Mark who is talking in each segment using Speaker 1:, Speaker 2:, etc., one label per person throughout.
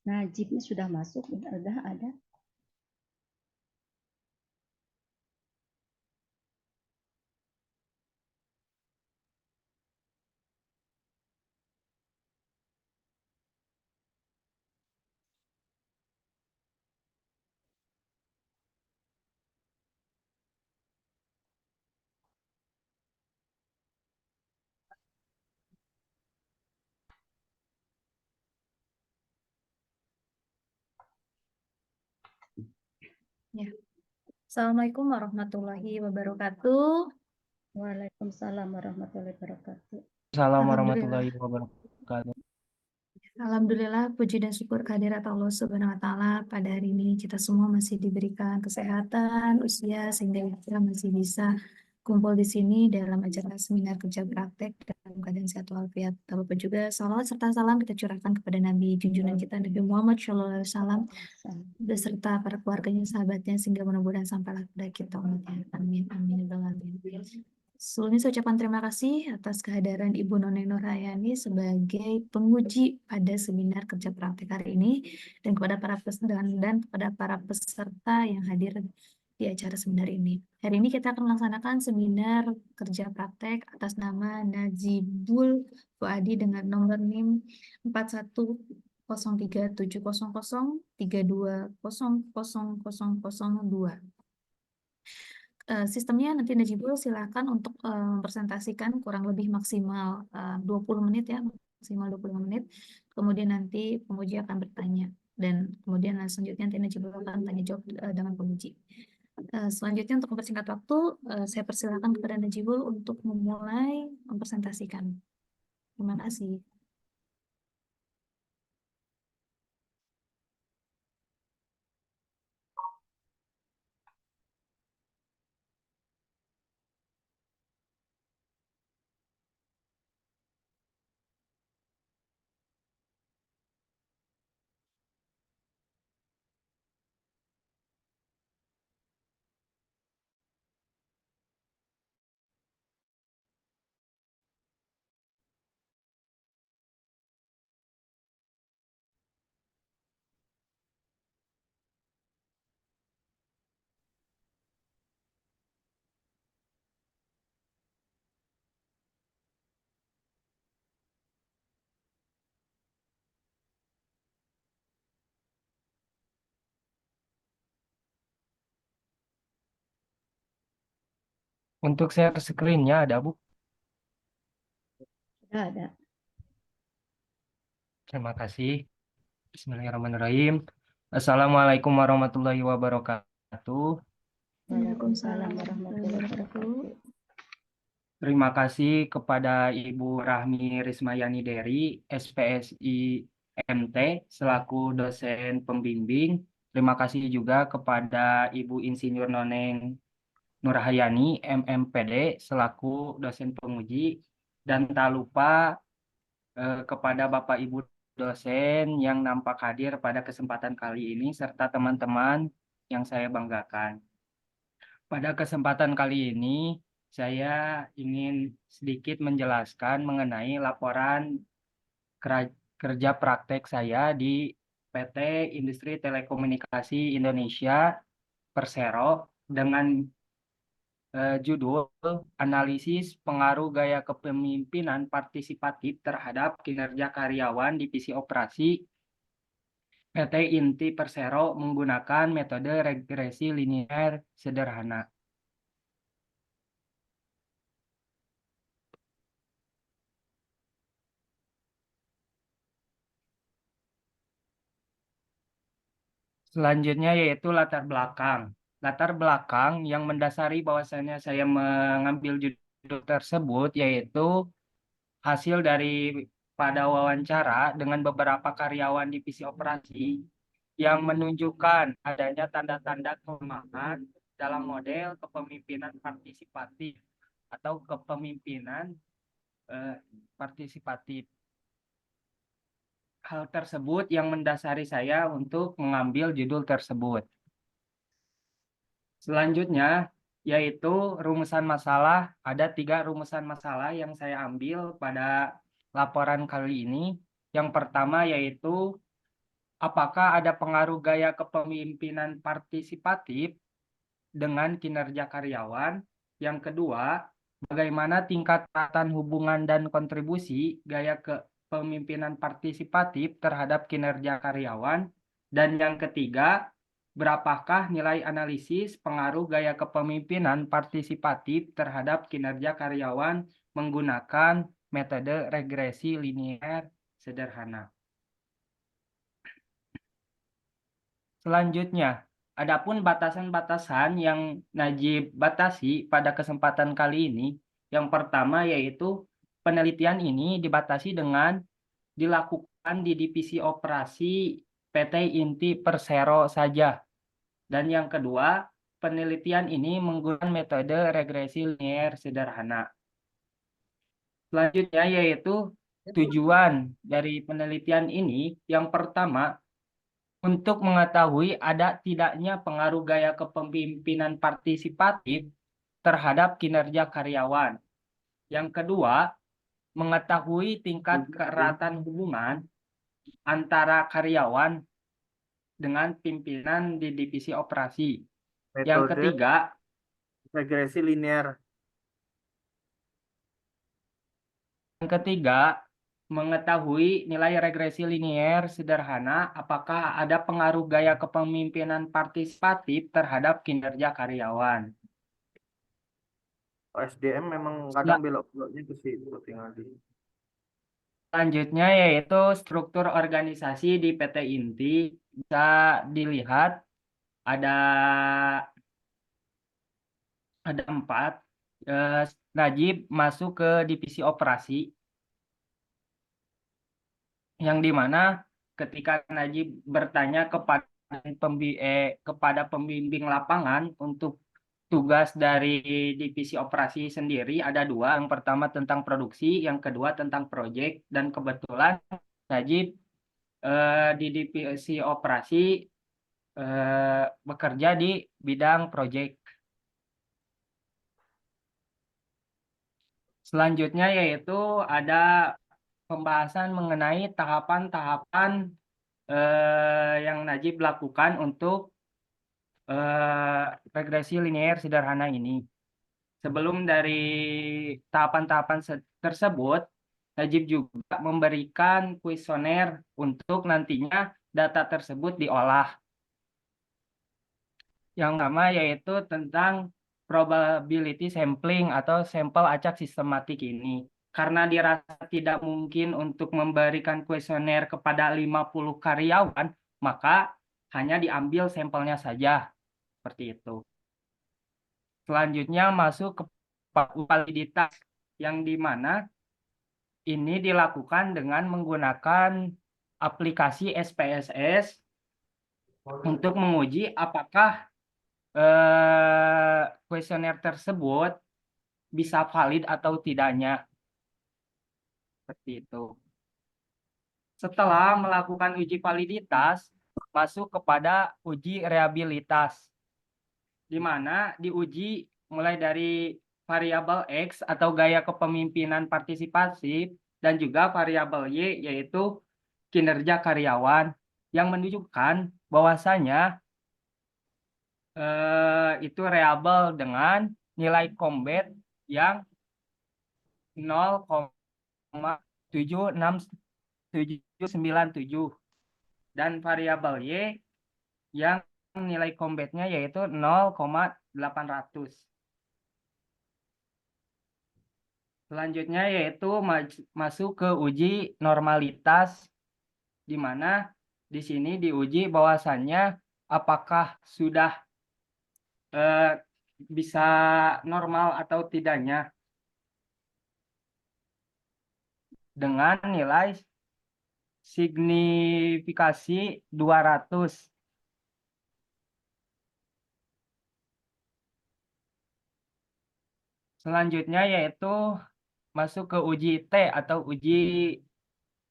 Speaker 1: Najibnya sudah masuk, udah ada.
Speaker 2: Ya. Assalamualaikum warahmatullahi wabarakatuh.
Speaker 1: Waalaikumsalam warahmatullahi wabarakatuh.
Speaker 3: Assalamualaikum
Speaker 2: Alhamdulillah.
Speaker 3: warahmatullahi wabarakatuh.
Speaker 2: Alhamdulillah, puji dan syukur kehadirat Allah Subhanahu wa Ta'ala. Pada hari ini kita semua masih diberikan kesehatan, usia, sehingga kita masih bisa kumpul di sini dalam acara seminar kerja praktek dalam keadaan sehat walafiat. Tak lupa juga salawat serta salam kita curahkan kepada Nabi junjungan kita Nabi Muhammad SAW beserta para keluarganya, sahabatnya, sehingga mudah-mudahan sampailah kepada kita umatnya. Amin, amin, ya rabbal alamin. Sebelumnya saya ucapkan terima kasih atas kehadiran Ibu Noneng Nurhayani sebagai penguji pada seminar kerja praktek hari ini dan kepada para kepada para peserta yang hadir di acara seminar ini. Hari ini kita akan melaksanakan seminar kerja praktek atas nama Najibul Fuadi dengan nomor NIM 41037003200002. Sistemnya nanti Najibul silakan untuk mempresentasikan kurang lebih maksimal 20 menit ya, maksimal 25 menit. Kemudian nanti penguji akan bertanya dan kemudian selanjutnya nanti Najibul akan tanya jawab dengan penguji. Selanjutnya untuk mempersingkat waktu, saya persilakan kepada Najibul untuk memulai mempresentasikan. Terima kasih.
Speaker 3: Untuk share screen-nya ada, Bu?
Speaker 1: Sudah ada.
Speaker 3: Terima kasih. Bismillahirrahmanirrahim. Assalamualaikum warahmatullahi wabarakatuh.
Speaker 1: Waalaikumsalam warahmatullahi wabarakatuh.
Speaker 3: Terima kasih kepada Ibu Rahmi Rismayani Dery, SPSI MT, selaku dosen pembimbing. Terima kasih juga kepada Ibu Insinyur Noneng Nurhayani, MMPD, selaku dosen penguji. Dan tak lupa kepada Bapak Ibu dosen yang nampak hadir pada kesempatan kali ini, serta teman-teman yang saya banggakan. Pada kesempatan kali ini, saya ingin sedikit menjelaskan mengenai laporan kerja praktek saya di PT Industri Telekomunikasi Indonesia Persero dengan judul Analisis Pengaruh Gaya Kepemimpinan Partisipatif Terhadap Kinerja Karyawan Divisi Operasi PT Inti Persero menggunakan metode regresi linier sederhana. Selanjutnya yaitu latar belakang. Latar belakang yang mendasari bahwasannya saya mengambil judul tersebut yaitu hasil dari pada wawancara dengan beberapa karyawan divisi operasi yang menunjukkan adanya tanda-tanda kelemahan dalam model kepemimpinan partisipatif atau kepemimpinan partisipatif. Hal tersebut yang mendasari saya untuk mengambil judul tersebut. Selanjutnya, yaitu rumusan masalah. Ada 3 rumusan masalah yang saya ambil pada laporan kali ini. Yang pertama yaitu apakah ada pengaruh gaya kepemimpinan partisipatif dengan kinerja karyawan? Yang kedua, bagaimana tingkat ketaatan hubungan dan kontribusi gaya kepemimpinan partisipatif terhadap kinerja karyawan? Dan yang ketiga, berapakah nilai analisis pengaruh gaya kepemimpinan partisipatif terhadap kinerja karyawan menggunakan metode regresi linear sederhana? Selanjutnya, adapun batasan-batasan yang Najib batasi pada kesempatan kali ini, yang pertama yaitu penelitian ini dibatasi dengan dilakukan di divisi operasi PT Inti Persero saja. Dan yang kedua, penelitian ini menggunakan metode regresi linear sederhana. Selanjutnya yaitu tujuan dari penelitian ini, yang pertama, untuk mengetahui ada tidaknya pengaruh gaya kepemimpinan partisipatif terhadap kinerja karyawan. Yang kedua, mengetahui tingkat keeratan hubungan antara karyawan dengan pimpinan di divisi operasi. Yang
Speaker 4: Metode
Speaker 3: ketiga,
Speaker 4: regresi linear.
Speaker 3: mengetahui nilai regresi linear sederhana, apakah ada pengaruh gaya kepemimpinan partisipatif terhadap kinerja karyawan.
Speaker 4: SDM memang kadang belok-beloknya ke situ tinggal di.
Speaker 3: Selanjutnya yaitu struktur organisasi di PT Inti. Bisa dilihat ada 4. Najib masuk ke divisi operasi, yang dimana ketika Najib bertanya kepada pembimbing lapangan untuk tugas dari divisi operasi sendiri, ada 2. Yang pertama tentang produksi, yang kedua tentang proyek. Dan kebetulan Najib di divisi operasi bekerja di bidang proyek. Selanjutnya yaitu ada pembahasan mengenai tahapan-tahapan yang Najib lakukan untuk regresi linear sederhana ini. Sebelum dari tahapan-tahapan tersebut, Najib juga memberikan kuesioner untuk nantinya data tersebut diolah. Yang pertama yaitu tentang probability sampling atau sampel acak sistematik ini. Karena dirasa tidak mungkin untuk memberikan kuesioner kepada 50 karyawan, maka hanya diambil sampelnya saja. Seperti itu. Selanjutnya masuk ke validitas, yang dimana ini dilakukan dengan menggunakan aplikasi SPSS untuk menguji apakah kuesioner tersebut bisa valid atau tidaknya. Seperti itu. Setelah melakukan uji validitas, masuk kepada uji reabilitas, di mana diuji mulai dari variabel X atau gaya kepemimpinan partisipatif dan juga variabel Y yaitu kinerja karyawan, yang menunjukkan bahwasanya itu reabel dengan nilai combat yang 0,76797 dan variabel Y yang nilai combatnya yaitu 0,800. Selanjutnya yaitu masuk ke uji normalitas, di mana di sini diuji bahwasannya apakah sudah bisa normal atau tidaknya dengan nilai signifikasi 200. Selanjutnya yaitu masuk ke uji T atau uji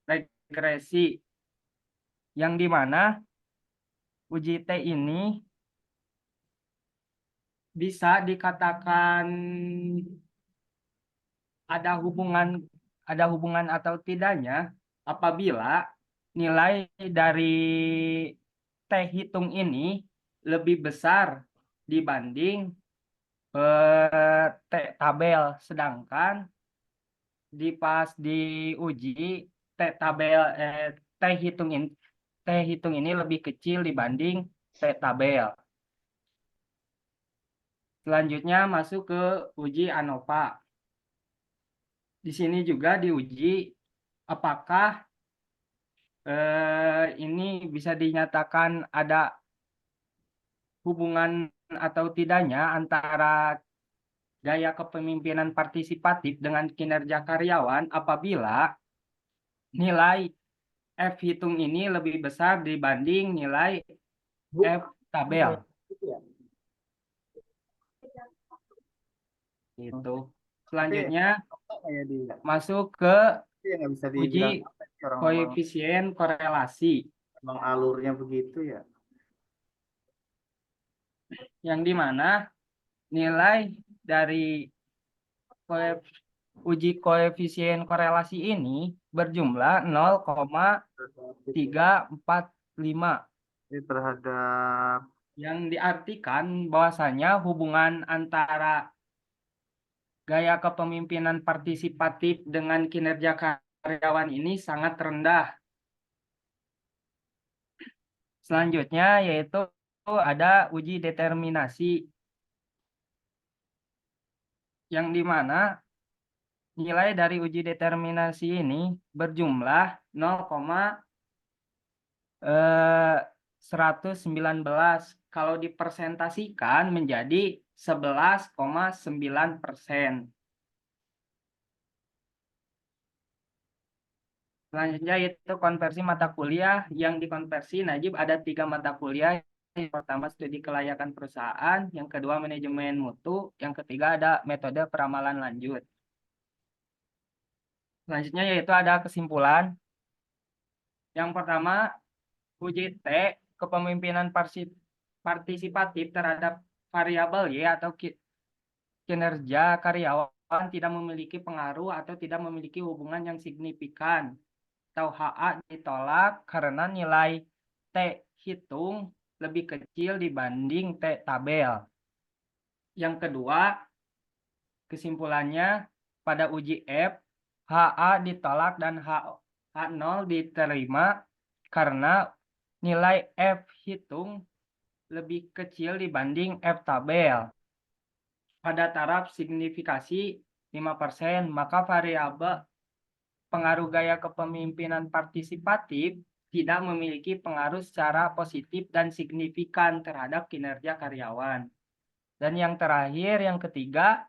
Speaker 3: regresi, yang dimana uji T ini bisa dikatakan ada hubungan atau tidaknya apabila nilai dari T hitung ini lebih besar dibanding T tabel, sedangkan pas diuji T hitung ini lebih kecil dibanding T tabel. Selanjutnya masuk ke uji ANOVA. Di sini juga diuji apakah ini bisa dinyatakan ada hubungan atau tidaknya antara gaya kepemimpinan partisipatif dengan kinerja karyawan apabila nilai F hitung ini lebih besar dibanding nilai F tabel. Gitu. Selanjutnya
Speaker 4: Kayak di
Speaker 3: masuk ke
Speaker 4: ya nggak bisa
Speaker 3: uji
Speaker 4: dibilang orang
Speaker 3: koefisien korelasi,
Speaker 4: emang alurnya begitu ya.
Speaker 3: yang dimana nilai dari uji koefisien korelasi ini berjumlah 0,345,
Speaker 4: Ini terhadap
Speaker 3: yang diartikan bahwasanya hubungan antara gaya kepemimpinan partisipatif dengan kinerja karyawan ini sangat rendah. Selanjutnya yaitu ada uji determinasi, yang dimana nilai dari uji determinasi ini berjumlah 0,119 kalau dipersentasikan menjadi 11,9%. Selanjutnya yaitu konversi mata kuliah, yang dikonversi Najib ada 3 mata kuliah. Yang pertama studi kelayakan perusahaan, yang kedua manajemen mutu, yang ketiga ada metode peramalan lanjut. Selanjutnya yaitu ada kesimpulan. Yang pertama, uji T kepemimpinan partisipatif terhadap variabel Y atau kinerja karyawan tidak memiliki pengaruh atau tidak memiliki hubungan yang signifikan, atau HA ditolak karena nilai T hitung lebih kecil dibanding T tabel. Yang kedua, kesimpulannya pada uji F, HA ditolak dan H0 diterima karena nilai F hitung lebih kecil dibanding F tabel. Pada taraf signifikasi 5%, maka variabel pengaruh gaya kepemimpinan partisipatif tidak memiliki pengaruh secara positif dan signifikan terhadap kinerja karyawan. Dan yang terakhir, yang ketiga,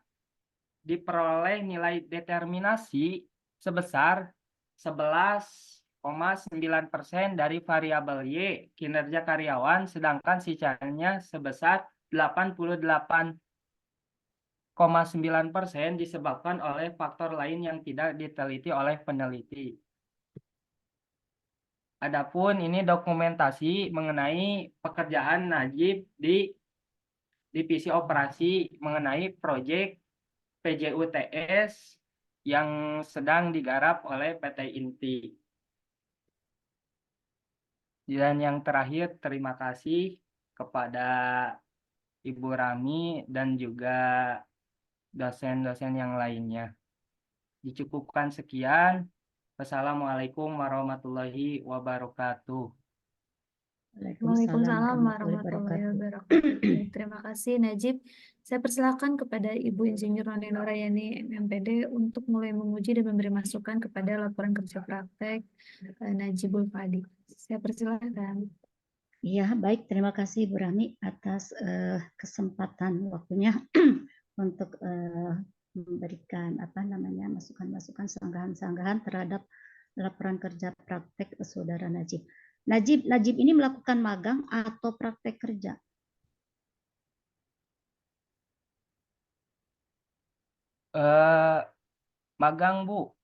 Speaker 3: diperoleh nilai determinasi sebesar 11,9% dari variabel Y kinerja karyawan, sedangkan sisanya sebesar 88,9% disebabkan oleh faktor lain yang tidak diteliti oleh peneliti. Adapun ini dokumentasi mengenai pekerjaan Najib di divisi operasi mengenai proyek PJUTS yang sedang digarap oleh PT Inti. Dan yang terakhir, terima kasih kepada Ibu Rami dan juga dosen-dosen yang lainnya. Dicukupkan sekian. Wassalamualaikum warahmatullahi wabarakatuh.
Speaker 2: Waalaikumsalam warahmatullahi wabarakatuh. Terima kasih Najib. Saya persilakan kepada Ibu Insinyur Noni Nurayani MPD untuk mulai menguji dan memberi masukan kepada laporan kerja praktek Najibul Fadi. Saya persilakan.
Speaker 1: Iya, baik. Terima kasih Bu Rami atas kesempatan waktunya untuk memberikan masukan-masukan, sanggahan-sanggahan terhadap laporan kerja praktek Saudara Najib. Najib ini melakukan magang atau praktek kerja?
Speaker 3: Magang, Bu,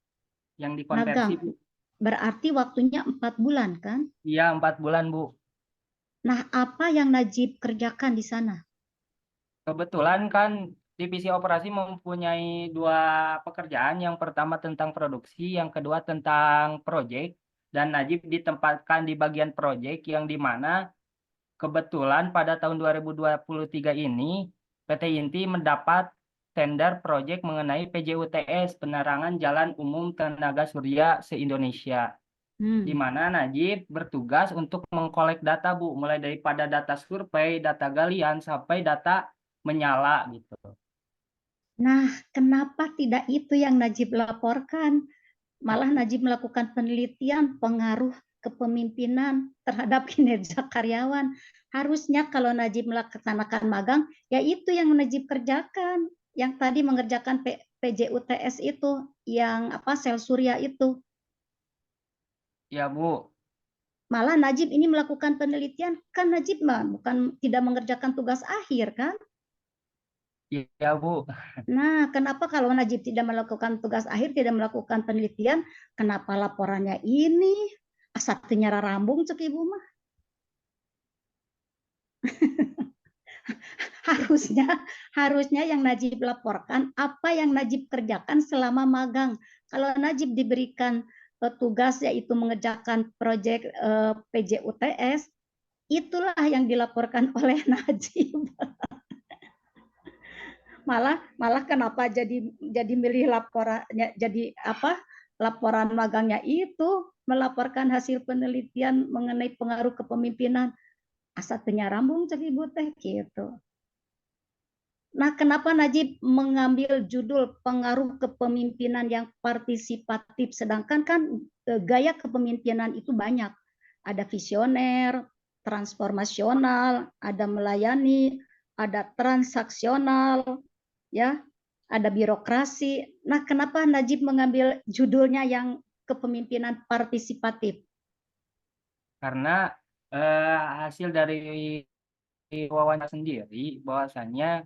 Speaker 3: yang dikonversi,
Speaker 1: Magang.
Speaker 3: Bu.
Speaker 1: Berarti waktunya 4 bulan kan?
Speaker 3: Iya, 4 bulan, Bu.
Speaker 1: Nah, apa yang Najib kerjakan di sana?
Speaker 3: Kebetulan kan divisi operasi mempunyai 2 pekerjaan. Yang pertama tentang produksi, yang kedua tentang proyek. dan Najib ditempatkan di bagian proyek yang dimana kebetulan pada tahun 2023 ini PT Inti mendapat tender proyek mengenai PJUTS, penerangan jalan umum tenaga surya se-Indonesia, di mana Najib bertugas untuk mengkolek data, Bu, mulai daripada data survei, data galian, sampai data menyala gitu.
Speaker 1: Nah, kenapa tidak itu yang Najib laporkan? Malah Najib melakukan penelitian pengaruh kepemimpinan terhadap kinerja karyawan. Harusnya kalau Najib melaksanakan magang, ya itu yang Najib kerjakan. Yang tadi mengerjakan PJUTS itu, yang sel surya itu.
Speaker 3: Ya, Bu.
Speaker 1: Malah Najib ini melakukan penelitian, kan Najib bukan tidak mengerjakan tugas akhir kan?
Speaker 3: Iya, Bu.
Speaker 1: Nah, kenapa kalau Najib tidak melakukan tugas akhir, tidak melakukan penelitian, kenapa laporannya ini? Satunya rarambung cek Ibu mah. harusnya yang Najib laporkan apa yang Najib kerjakan selama magang. Kalau Najib diberikan tugas yaitu mengerjakan proyek PJUTS, itulah yang dilaporkan oleh Najib. malah kenapa jadi milih laporannya, jadi laporan magangnya itu melaporkan hasil penelitian mengenai pengaruh kepemimpinan. Satunya rambung cek Ibu teh gitu. Nah, kenapa Najib mengambil judul pengaruh kepemimpinan yang partisipatif, sedangkan kan gaya kepemimpinan itu banyak. Ada visioner, transformasional, ada melayani, ada transaksional, ya, ada birokrasi. Nah, kenapa Najib mengambil judulnya yang kepemimpinan partisipatif?
Speaker 3: Karena hasil dari wawancara sendiri bahwasannya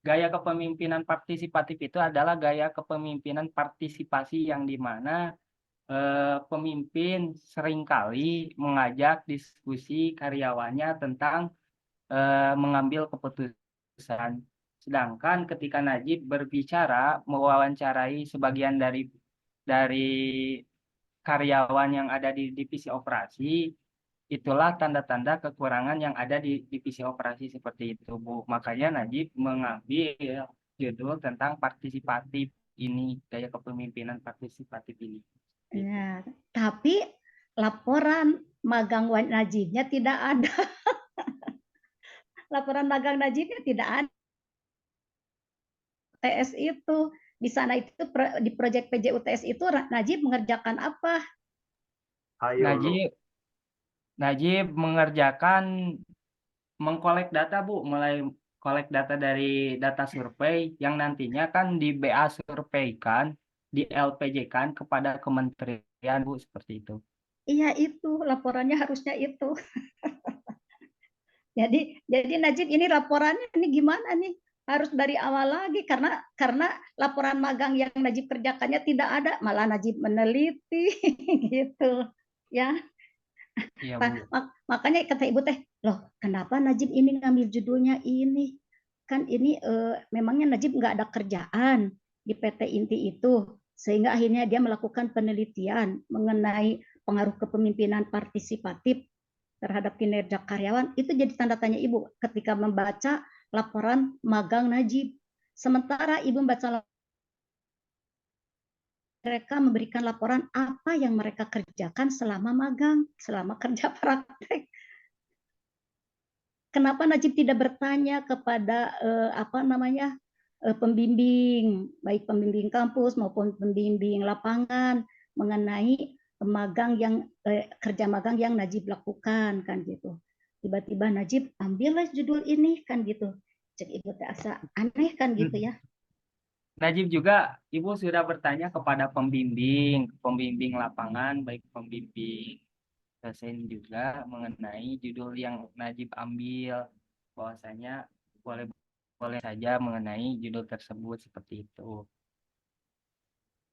Speaker 3: gaya kepemimpinan partisipatif itu adalah gaya kepemimpinan partisipasi yang dimana pemimpin seringkali mengajak diskusi karyawannya tentang mengambil keputusan. Sedangkan ketika Najib berbicara mewawancarai sebagian dari karyawan yang ada di divisi operasi, itulah tanda-tanda kekurangan yang ada di divisi operasi seperti itu, Bu. Makanya Najib mengambil judul tentang partisipatif ini, gaya kepemimpinan partisipatif ini.
Speaker 1: Ya, tapi laporan magang Najibnya tidak ada. Laporan magang Najibnya tidak ada. TS itu di sana itu di proyek PJUTS itu Najib mengerjakan apa?
Speaker 3: Najib mengerjakan mengkolek data, Bu, mulai kolek data dari data survei yang nantinya kan di BA survei kan, di LPJ kan kepada kementerian, Bu, seperti itu.
Speaker 1: Iya, itu laporannya harusnya itu. Jadi Najib ini laporannya ini gimana nih? Harus dari awal lagi karena laporan magang yang Najib kerjakannya tidak ada, malah Najib meneliti gitu. Ya.
Speaker 3: Iya, Bu.
Speaker 1: Makanya kata Ibu teh, loh kenapa Najib ini ngambil judulnya ini? Kan ini memangnya Najib nggak ada kerjaan di PT Inti itu, sehingga akhirnya dia melakukan penelitian mengenai pengaruh kepemimpinan partisipatif terhadap kinerja karyawan. Itu jadi tanda tanya Ibu ketika membaca laporan magang Najib. Sementara Ibu membaca mereka memberikan laporan apa yang mereka kerjakan selama magang, selama kerja praktek. Kenapa Najib tidak bertanya kepada pembimbing, baik pembimbing kampus maupun pembimbing lapangan mengenai kerja magang yang Najib lakukan kan gitu. Tiba-tiba Najib ambillah judul ini kan gitu. Cek Ibu asa aneh kan gitu ya.
Speaker 3: Najib juga, Ibu sudah bertanya kepada pembimbing lapangan, baik pembimbing dosen juga mengenai judul yang Najib ambil, bahwasanya boleh saja mengenai judul tersebut seperti itu.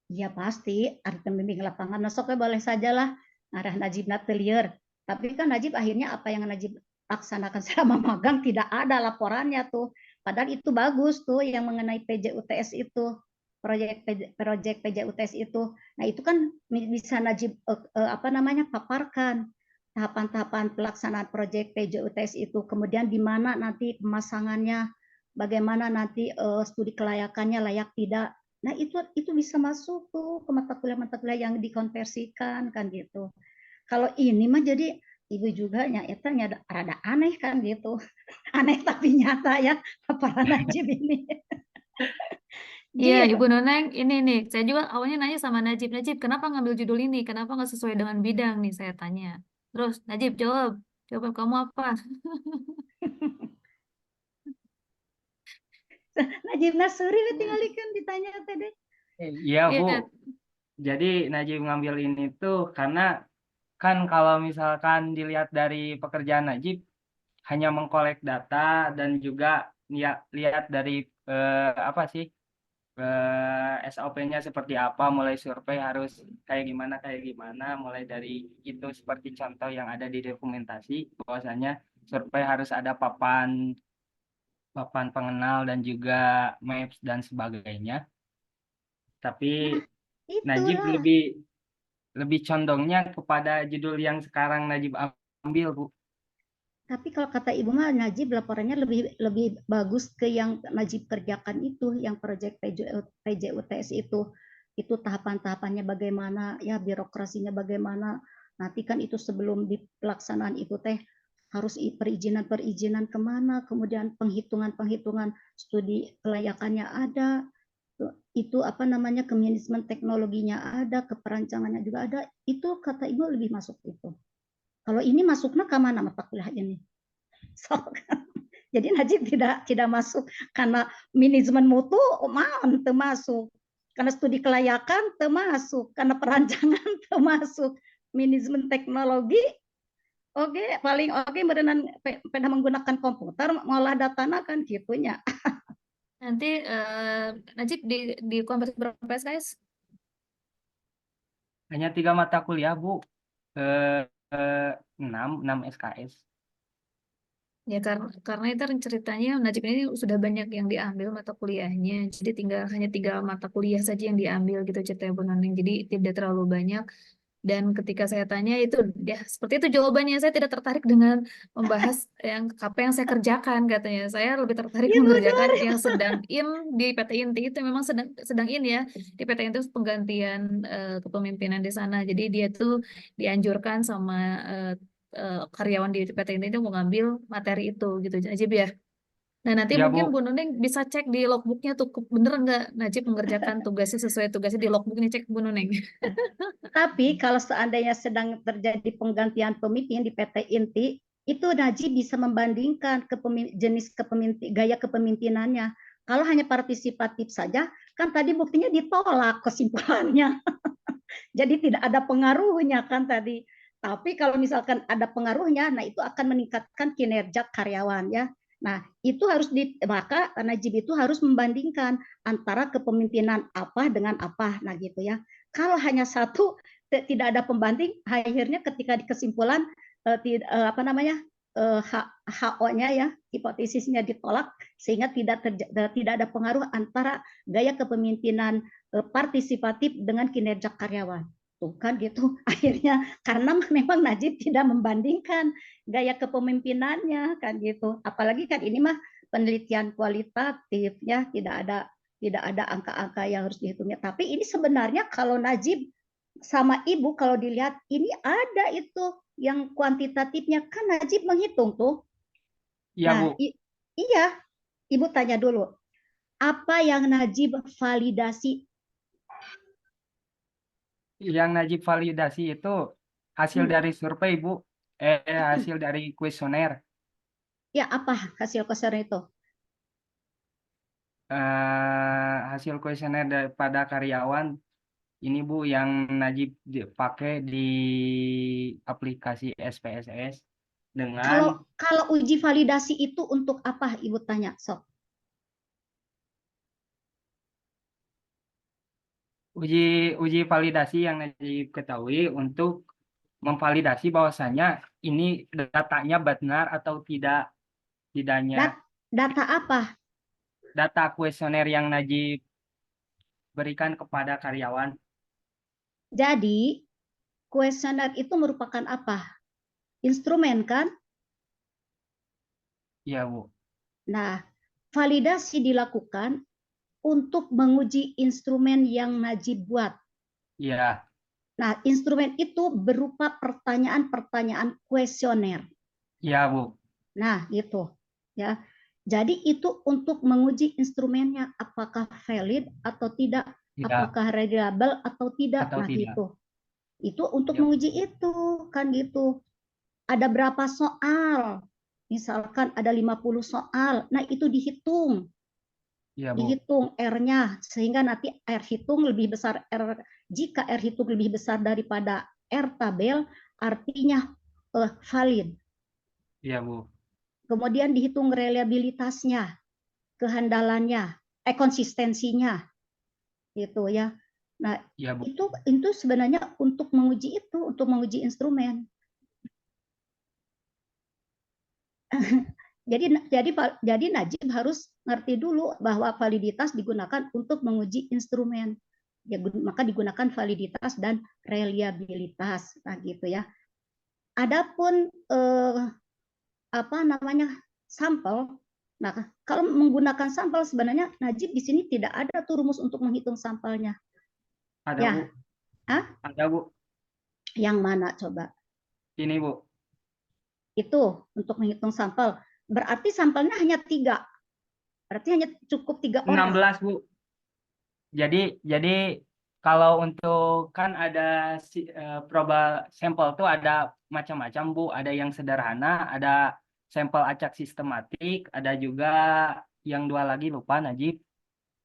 Speaker 1: Iya pasti, ada pembimbing lapangan, masuknya boleh sajalah arah Najib Natelier. Tapi kan Najib akhirnya apa yang Najib laksanakan selama magang tidak ada laporannya tuh. Padahal itu bagus tuh yang mengenai PJUTS itu. proyek PJUTS itu. Nah, itu kan bisa Najib paparkan tahapan-tahapan pelaksanaan proyek PJUTS itu. Kemudian di mana nanti pemasangannya, bagaimana nanti studi kelayakannya layak tidak. Nah, itu bisa masuk tuh ke mata kuliah yang dikonversikan kan gitu. Kalau ini mah jadi ibu juga itu rada aneh kan gitu. Aneh tapi nyata ya para Najib ini.
Speaker 2: Iya,
Speaker 1: Gitu.
Speaker 2: Ibu Noneng, ini nih, saya juga awalnya nanya sama Najib, Najib, kenapa ngambil judul ini? Kenapa nggak sesuai dengan bidang nih, saya tanya. Terus, Najib jawab, kamu apa?
Speaker 1: Najib Nasuri tinggalkan ditanya tadi.
Speaker 3: Iya Bu,
Speaker 2: Iya,
Speaker 3: jadi Najib ngambil ini tuh karena kan kalau misalkan dilihat dari pekerjaan Najib hanya mengkolek data dan juga lihat dari apa sih SOP-nya seperti apa, mulai survei harus kayak gimana, mulai dari itu seperti contoh yang ada di dokumentasi bahwasanya survei harus ada papan pengenal dan juga maps dan sebagainya. Tapi Najib
Speaker 1: Itulah.
Speaker 3: lebih condongnya kepada judul yang sekarang Najib ambil, Bu.
Speaker 1: Tapi kalau kata Ibu mah Najib laporannya lebih bagus ke yang Najib kerjakan itu, yang proyek PJUTS itu. Itu tahapan-tahapannya bagaimana, ya birokrasinya bagaimana. Nanti kan itu sebelum di pelaksanaan itu teh harus perizinan kemana, kemudian penghitungan studi kelayakannya ada, itu apa namanya kemanajemen teknologinya ada, keperancangannya juga ada. Itu kata Ibu lebih masuk itu. Kalau ini masuknya ke mana mata kuliah ini? So, jadi Najib tidak masuk karena manajemen mutu mohon termasuk, karena studi kelayakan termasuk, karena perancangan termasuk, manajemen teknologi oke, paling oke berenang pernah menggunakan komputer ngolah data kan gitunya.
Speaker 2: nanti Najib di konversi berapa SKS?
Speaker 3: Hanya 3 mata kuliah, Bu. Eh, 6 SKS.
Speaker 2: Ya karena itu ceritanya Najib ini sudah banyak yang diambil mata kuliahnya, jadi tinggal hanya 3 mata kuliah saja yang diambil gitu ceritanya Bu Noneng. Jadi tidak terlalu banyak. Dan ketika saya tanya itu ya seperti itu jawabannya, saya tidak tertarik dengan membahas yang apa yang saya kerjakan katanya. Saya lebih tertarik
Speaker 1: Iya
Speaker 2: mengerjakan
Speaker 1: benar.
Speaker 2: yang sedang in di PT Inti, itu memang sedang in ya. Di PT Inti itu penggantian kepemimpinan di sana. Jadi dia tuh dianjurkan sama karyawan di PT Inti itu mau ngambil materi itu gitu Najib ya. Nah nanti
Speaker 3: Ya,
Speaker 2: mungkin
Speaker 3: Bu.
Speaker 2: Bu Nuneng bisa cek di logbooknya tuh bener nggak Najib mengerjakan tugasnya sesuai tugasnya di logbooknya, cek Bu Nuneng.
Speaker 1: Tapi kalau seandainya sedang terjadi penggantian pemimpin di PT Inti, itu Najib bisa membandingkan gaya kepemimpinannya. Kalau hanya partisipatif saja, kan tadi buktinya ditolak kesimpulannya. Jadi tidak ada pengaruhnya kan tadi. Tapi kalau misalkan ada pengaruhnya, nah itu akan meningkatkan kinerja karyawan ya. Nah, itu maka Najib itu harus membandingkan antara kepemimpinan apa dengan apa. Nah, gitu ya. Kalau hanya satu tidak ada pembanding, akhirnya ketika di kesimpulan apa namanya? HO-nya ya, hipotesisnya ditolak sehingga tidak ada pengaruh antara gaya kepemimpinan partisipatif dengan kinerja karyawan. Tuh kan gitu. Akhirnya karena memang Najib tidak membandingkan gaya kepemimpinannya kan gitu. Apalagi kan ini mah penelitian kualitatif ya, tidak ada angka-angka yang harus dihitungnya. Tapi ini sebenarnya kalau Najib sama Ibu kalau dilihat ini ada itu yang kuantitatifnya kan Najib menghitung tuh.
Speaker 3: Iya,
Speaker 1: Nah,
Speaker 3: Bu.
Speaker 1: iya, Ibu tanya dulu, apa yang Najib validasi?
Speaker 3: Yang Najib validasi itu hasil
Speaker 1: Hmm,
Speaker 3: dari survei, Bu. Hasil dari kuesioner.
Speaker 1: ya apa hasil koser itu?
Speaker 3: Hasil kuesioner daripada karyawan ini, Bu, yang Najib pakai di aplikasi SPSS dengan
Speaker 1: Kalau uji validasi itu untuk apa Ibu tanya, Sok?
Speaker 3: uji validasi yang Najib ketahui untuk memvalidasi bahwasanya ini datanya benar atau tidaknya.
Speaker 1: Data apa?
Speaker 3: Data kuesioner yang Najib diberikan kepada karyawan.
Speaker 1: Jadi, kuesioner itu merupakan apa? Instrumen kan?
Speaker 3: Iya, Bu.
Speaker 1: Nah, validasi dilakukan untuk menguji instrumen yang Najib buat.
Speaker 3: Iya,
Speaker 1: Nah, instrumen itu berupa pertanyaan-pertanyaan kuesioner.
Speaker 3: iya, Bu.
Speaker 1: Nah, gitu. Ya. Jadi itu untuk menguji instrumennya apakah valid atau tidak,
Speaker 3: Iya,
Speaker 1: apakah reliable atau tidak.
Speaker 3: atau
Speaker 1: Nah,
Speaker 3: tidak.
Speaker 1: gitu. Itu untuk
Speaker 3: Iya,
Speaker 1: menguji itu, kan gitu. Ada berapa soal? Misalkan ada 50 soal. Nah, itu dihitung.
Speaker 3: iya, Bu.
Speaker 1: Dihitung R-nya sehingga nanti R hitung lebih besar jika R hitung lebih besar daripada R tabel artinya valid.
Speaker 3: Iya, Bu.
Speaker 1: Kemudian dihitung reliabilitasnya, kehandalannya, konsistensinya gitu ya. Nah,
Speaker 3: Iya, Bu.
Speaker 1: itu sebenarnya untuk menguji instrumen. Jadi Najib harus ngerti dulu bahwa validitas digunakan untuk menguji instrumen. Ya, maka digunakan validitas dan reliabilitas, nah gitu ya. Adapun apa namanya sampel, nah kalau menggunakan sampel sebenarnya Najib di sini tidak ada tuh rumus untuk menghitung sampelnya.
Speaker 3: Ada,
Speaker 1: Ya,
Speaker 3: Bu. Ada, Bu.
Speaker 1: yang mana coba?
Speaker 3: Ini, Bu.
Speaker 1: Itu untuk menghitung sampel. Berarti sampelnya hanya 3. Berarti hanya cukup 3 orang.
Speaker 3: 16, Bu. Jadi kalau untuk kan ada proba sampel tuh ada macam-macam, Bu. Ada yang sederhana, ada sampel acak sistematik, ada juga yang 2 lagi lupa Najib.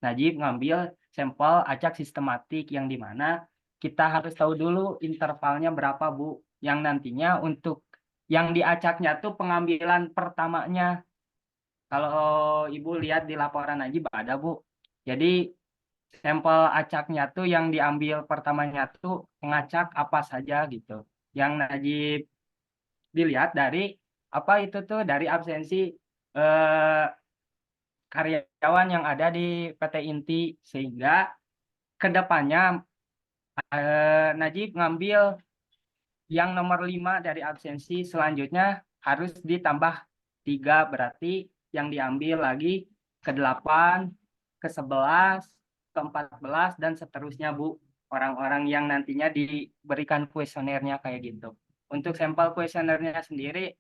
Speaker 3: Najib ngambil sampel acak sistematik yang di mana kita harus tahu dulu intervalnya berapa, Bu. Yang nantinya untuk yang diacaknya tuh pengambilan pertamanya. Kalau Ibu lihat di laporan Najib ada, Bu. Jadi sampel acaknya tuh yang diambil pertamanya tuh pengacak apa saja gitu. Yang Najib dilihat dari apa itu tuh dari absensi karyawan yang ada di PT Inti sehingga kedepannya Najib ngambil yang nomor 5 dari absensi selanjutnya harus ditambah 3 berarti yang diambil lagi ke 8, ke 11, ke 14 dan seterusnya, Bu. Orang-orang yang nantinya diberikan kuesionernya kayak gitu. Untuk sampel kuesionernya sendiri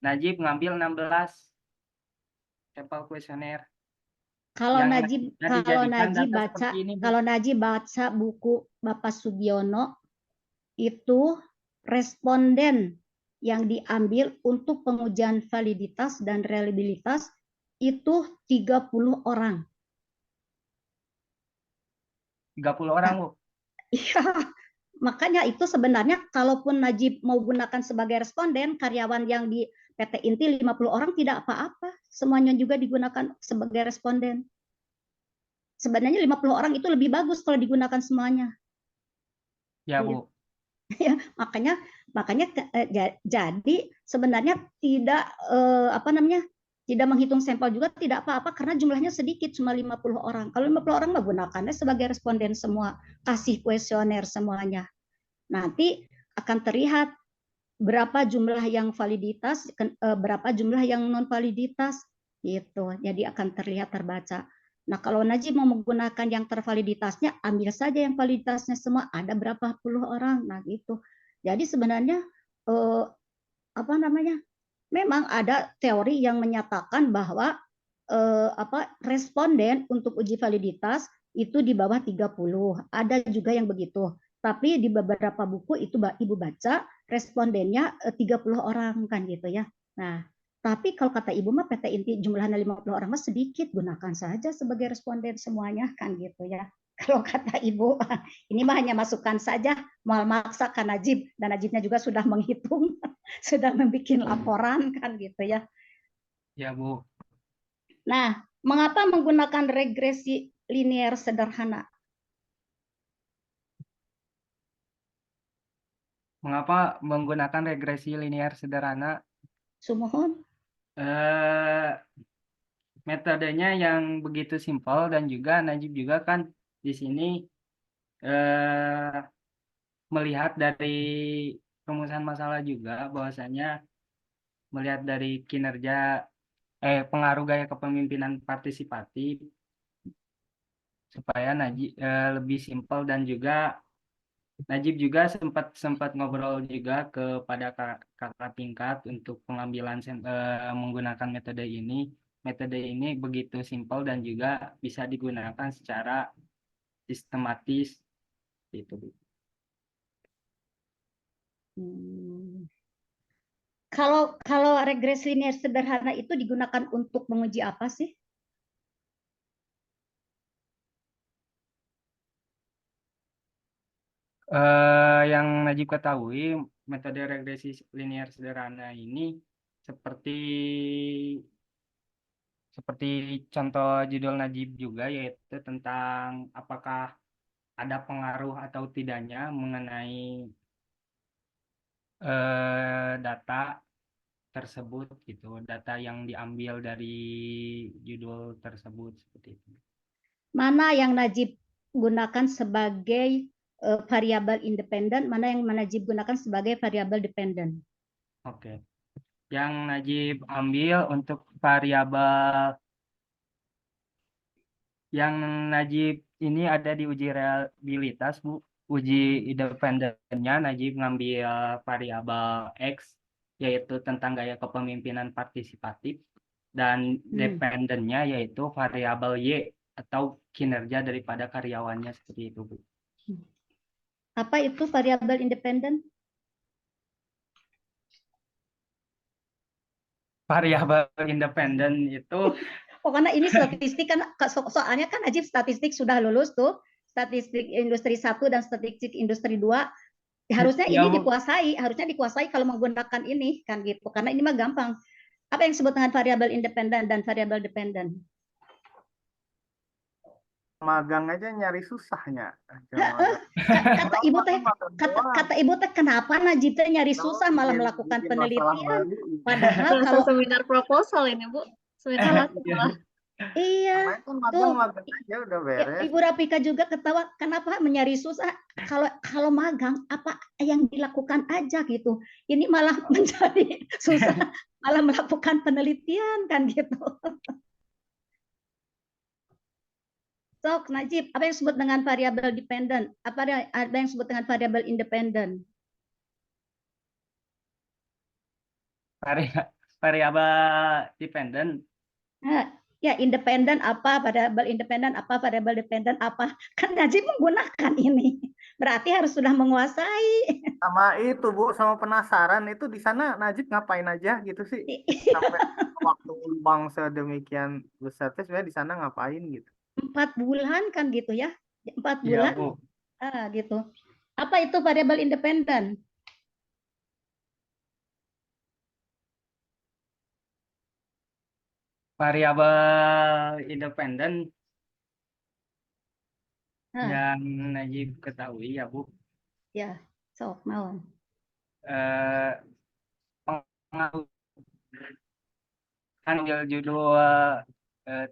Speaker 3: Najib ngambil 16 sampel kuesioner
Speaker 1: Kalau
Speaker 3: yang
Speaker 1: Najib
Speaker 3: nantinya dijadikan data
Speaker 1: baca
Speaker 3: seperti ini, Bu.
Speaker 1: kalau Najib baca buku Bapak Sugiono itu responden yang diambil untuk pengujian validitas dan reliabilitas itu 30 orang.
Speaker 3: 30 orang, Bu.
Speaker 1: Iya, makanya itu sebenarnya kalaupun Najib mau gunakan sebagai responden, karyawan yang di PT Inti 50 orang tidak apa-apa. Semuanya juga digunakan sebagai responden. Sebenarnya 50 orang itu lebih bagus kalau digunakan semuanya.
Speaker 3: Ya, Bu.
Speaker 1: Ya, makanya jadi sebenarnya tidak apa namanya? Tidak menghitung sampel juga tidak apa-apa karena jumlahnya sedikit cuma 50 orang. Kalau 50 orang mah gunakannya sebagai responden semua, kasih kuesioner semuanya. Nanti akan terlihat berapa jumlah yang validitas, berapa jumlah yang non validitas gitu. Jadi akan terlihat terbaca. Nah, kalau Najib mau menggunakan yang tervaliditasnya, ambil saja yang validitasnya semua ada berapa puluh orang. Nah, gitu. Jadi sebenarnya apa namanya? Memang ada teori yang menyatakan bahwa responden untuk uji validitas itu di bawah 30. Ada juga yang begitu. Tapi di beberapa buku itu Ibu baca respondennya 30 orang kan gitu ya. Nah, tapi kalau kata Ibu mah PT Inti jumlahnya 50 orang mah sedikit, gunakan saja sebagai responden semuanya kan gitu ya. Kalau kata Ibu, ini mah hanya masukan saja, mau maksa kan Najib dan Najibnya juga sudah menghitung, sudah membuat laporan kan gitu ya.
Speaker 3: Ya, Bu.
Speaker 1: Nah, mengapa menggunakan regresi linear sederhana?
Speaker 3: Mengapa menggunakan regresi linear sederhana?
Speaker 1: Sumohon.
Speaker 3: Metodenya yang begitu simpel dan juga Najib juga kan di sini melihat dari rumusan masalah juga bahwasanya melihat dari kinerja pengaruh gaya kepemimpinan partisipatif supaya lebih simpel, dan juga Najib juga sempat ngobrol juga kepada kakak tingkat untuk pengambilan menggunakan metode ini. Metode ini begitu simpel dan juga bisa digunakan secara sistematis gitu.
Speaker 1: Kalau regresi linear sederhana itu digunakan untuk menguji apa sih?
Speaker 3: Yang Najib ketahui, metode regresi linear sederhana ini seperti contoh judul Najib juga, yaitu tentang apakah ada pengaruh atau tidaknya mengenai data tersebut gitu, data yang diambil dari judul tersebut seperti itu.
Speaker 1: Mana yang Najib gunakan sebagai variabel independen, mana yang Najib gunakan sebagai variabel dependen?
Speaker 3: Oke. Yang Najib ambil untuk variabel yang Najib ini ada di uji reliabilitas, Bu. Uji independennya Najib ngambil variabel X, yaitu tentang gaya kepemimpinan partisipatif, dan dependennya yaitu variabel Y atau kinerja daripada karyawannya, seperti itu, Bu.
Speaker 1: Apa itu variabel independen?
Speaker 3: Variabel independen itu
Speaker 1: karena ini statistik kan, soalnya kan Najib statistik sudah lulus tuh, statistik industri 1 dan statistik industri 2. Harusnya
Speaker 3: ya,
Speaker 1: ini
Speaker 3: Bu.
Speaker 1: harusnya dikuasai kalau menggunakan ini kan gitu. Karena ini mah gampang. Apa yang disebut dengan variabel independen dan variabel dependen?
Speaker 4: Magang aja nyari susahnya.
Speaker 1: Kata ibu teh kenapa Najib teh nyari susah malah melakukan penelitian, padahal kalau
Speaker 2: seminar proposal ini, Bu, seminar masalah.
Speaker 1: Iya,
Speaker 4: tuh magang aja udah beres.
Speaker 1: Ibu Rafika juga ketawa, kenapa menyari susah? Kalau magang apa yang dilakukan aja gitu. Ini malah menjadi susah, malah melakukan penelitian kan gitu. Sok, Najib, apa yang disebut dengan variabel dependent? Apa yang disebut dengan variabel independen?
Speaker 3: Variabel dependent.
Speaker 1: Nah, ya, independen apa, variabel independen apa, variabel dependen apa. Kan Najib menggunakan ini. Berarti harus sudah menguasai.
Speaker 4: Sama itu, Bu, sama penasaran itu di sana Najib ngapain aja gitu sih. Sampai waktu luang sedemikian besar tuh sebenarnya di sana ngapain gitu.
Speaker 1: 4 bulan kan gitu ya. 4
Speaker 3: Iya,
Speaker 1: bulan.
Speaker 3: Bu.
Speaker 1: Gitu. Apa itu variabel independen?
Speaker 3: Variabel independen
Speaker 1: Nah,
Speaker 3: yang Najib ketahui ya, Bu.
Speaker 1: ya, sok naon.
Speaker 3: Pengaruh, kan judul